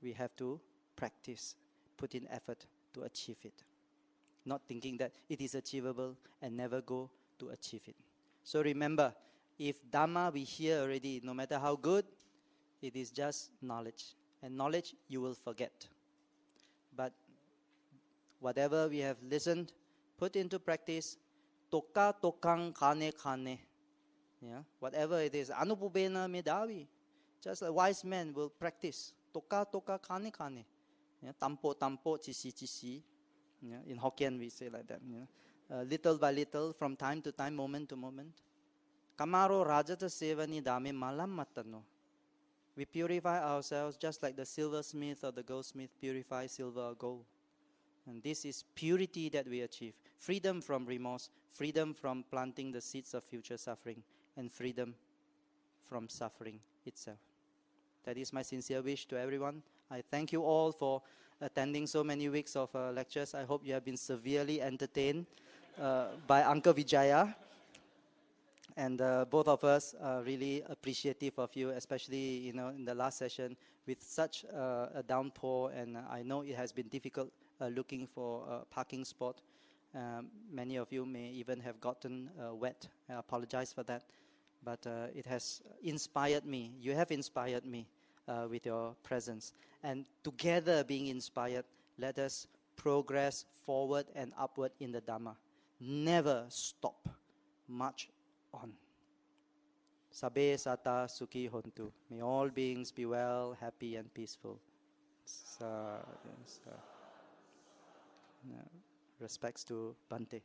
we have to practice, put in effort to achieve it. Not thinking that it is achievable and never go to achieve it. So remember, if Dhamma we hear already, no matter how good, it is just knowledge. And knowledge you will forget. But whatever we have listened, put into practice, toka tokang kane kane. Yeah? Whatever it is, anupubena medavi. Just a wise man will practice. Toka toka kane kane. Yeah? Tampo tampo chisi chisi. Yeah? In Hokkien we say like that. Yeah? Little by little, from time to time, moment to moment. Kamaro rajata sevani dame malam matano. We purify ourselves just like the silversmith or the goldsmith purify silver or gold. And this is purity that we achieve. Freedom from remorse, freedom from planting the seeds of future suffering, and freedom from suffering itself. That is my sincere wish to everyone. I thank you all for attending so many weeks of lectures. I hope you have been severely entertained by Uncle Vijaya. And both of us are really appreciative of you, especially in the last session with such a downpour. And I know it has been difficult looking for a parking spot. Many of you may even have gotten wet. I apologize for that. But it has inspired me. You have inspired me with your presence. And together being inspired, let us progress forward and upward in the Dhamma. Never stop. March on. Sabe sata sukhi hontu. May all beings be well, happy and peaceful. Respects to Bante.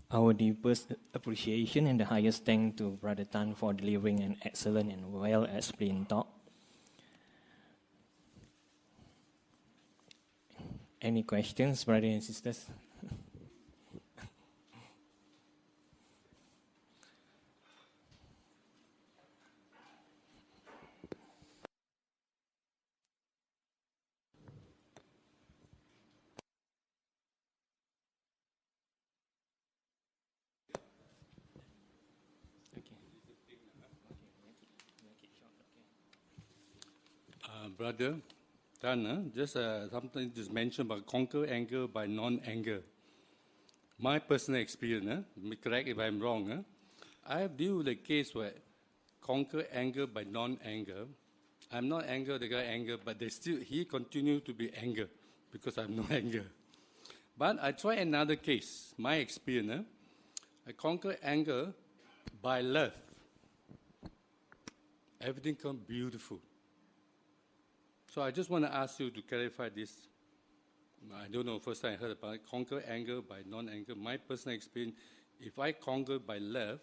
Our deepest appreciation and the highest thanks to Brother Tan for delivering an excellent and well-explained talk. Any questions, brothers and sisters? Brother Tan, just something just mentioned about conquer anger by non-anger. My personal experience, correct if I'm wrong, I have dealt with a case where conquer anger by non-anger. I'm not anger, the guy anger, but he continued to be anger because I'm no anger. But I try another case, my experience, I conquer anger by love. Everything comes beautiful. So I just want to ask you to clarify this. I don't know, first time I heard about it. Conquer anger by non-anger. My personal experience, if I conquer by love,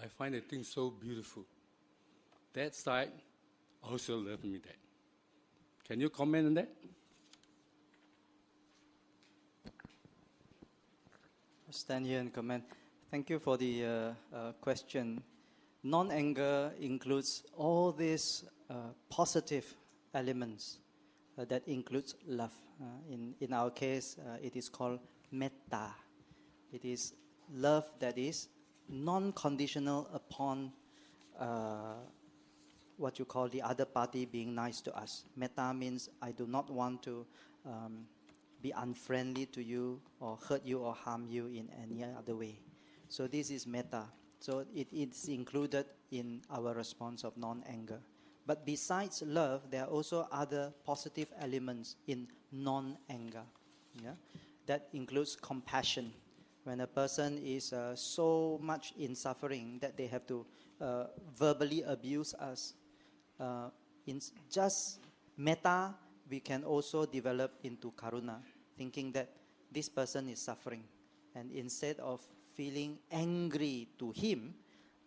I find the thing so beautiful. That side also love me that. Can you comment on that? I'll stand here and comment. Thank you for the question. Non-anger includes all these positive elements that includes love. In our case, it is called metta. It is love that is non-conditional upon what you call the other party being nice to us. Metta means I do not want to be unfriendly to you or hurt you or harm you in any other way. So this is metta. So it's included in our response of non-anger. But besides love, there are also other positive elements in non-anger. Yeah? That includes compassion. When a person is so much in suffering that they have to verbally abuse us, in just metta, we can also develop into karuna, thinking that this person is suffering. And instead of feeling angry to him,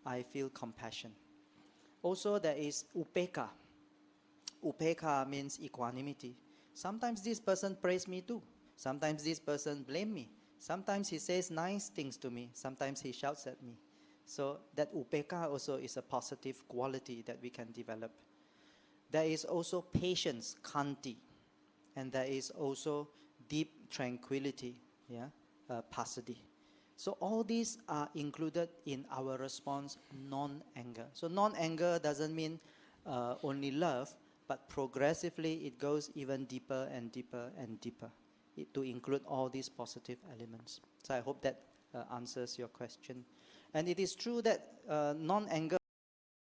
I feel compassion. Also, there is upeka. Upeka means equanimity. Sometimes this person praise me too. Sometimes this person blame me. Sometimes he says nice things to me. Sometimes he shouts at me. So that upeka also is a positive quality that we can develop. There is also patience, khanti, and there is also deep tranquility, passaddhi. So all these are included in our response, non-anger. So non-anger doesn't mean only love, but progressively it goes even deeper and deeper and deeper to include all these positive elements. So I hope that answers your question. And it is true that non-anger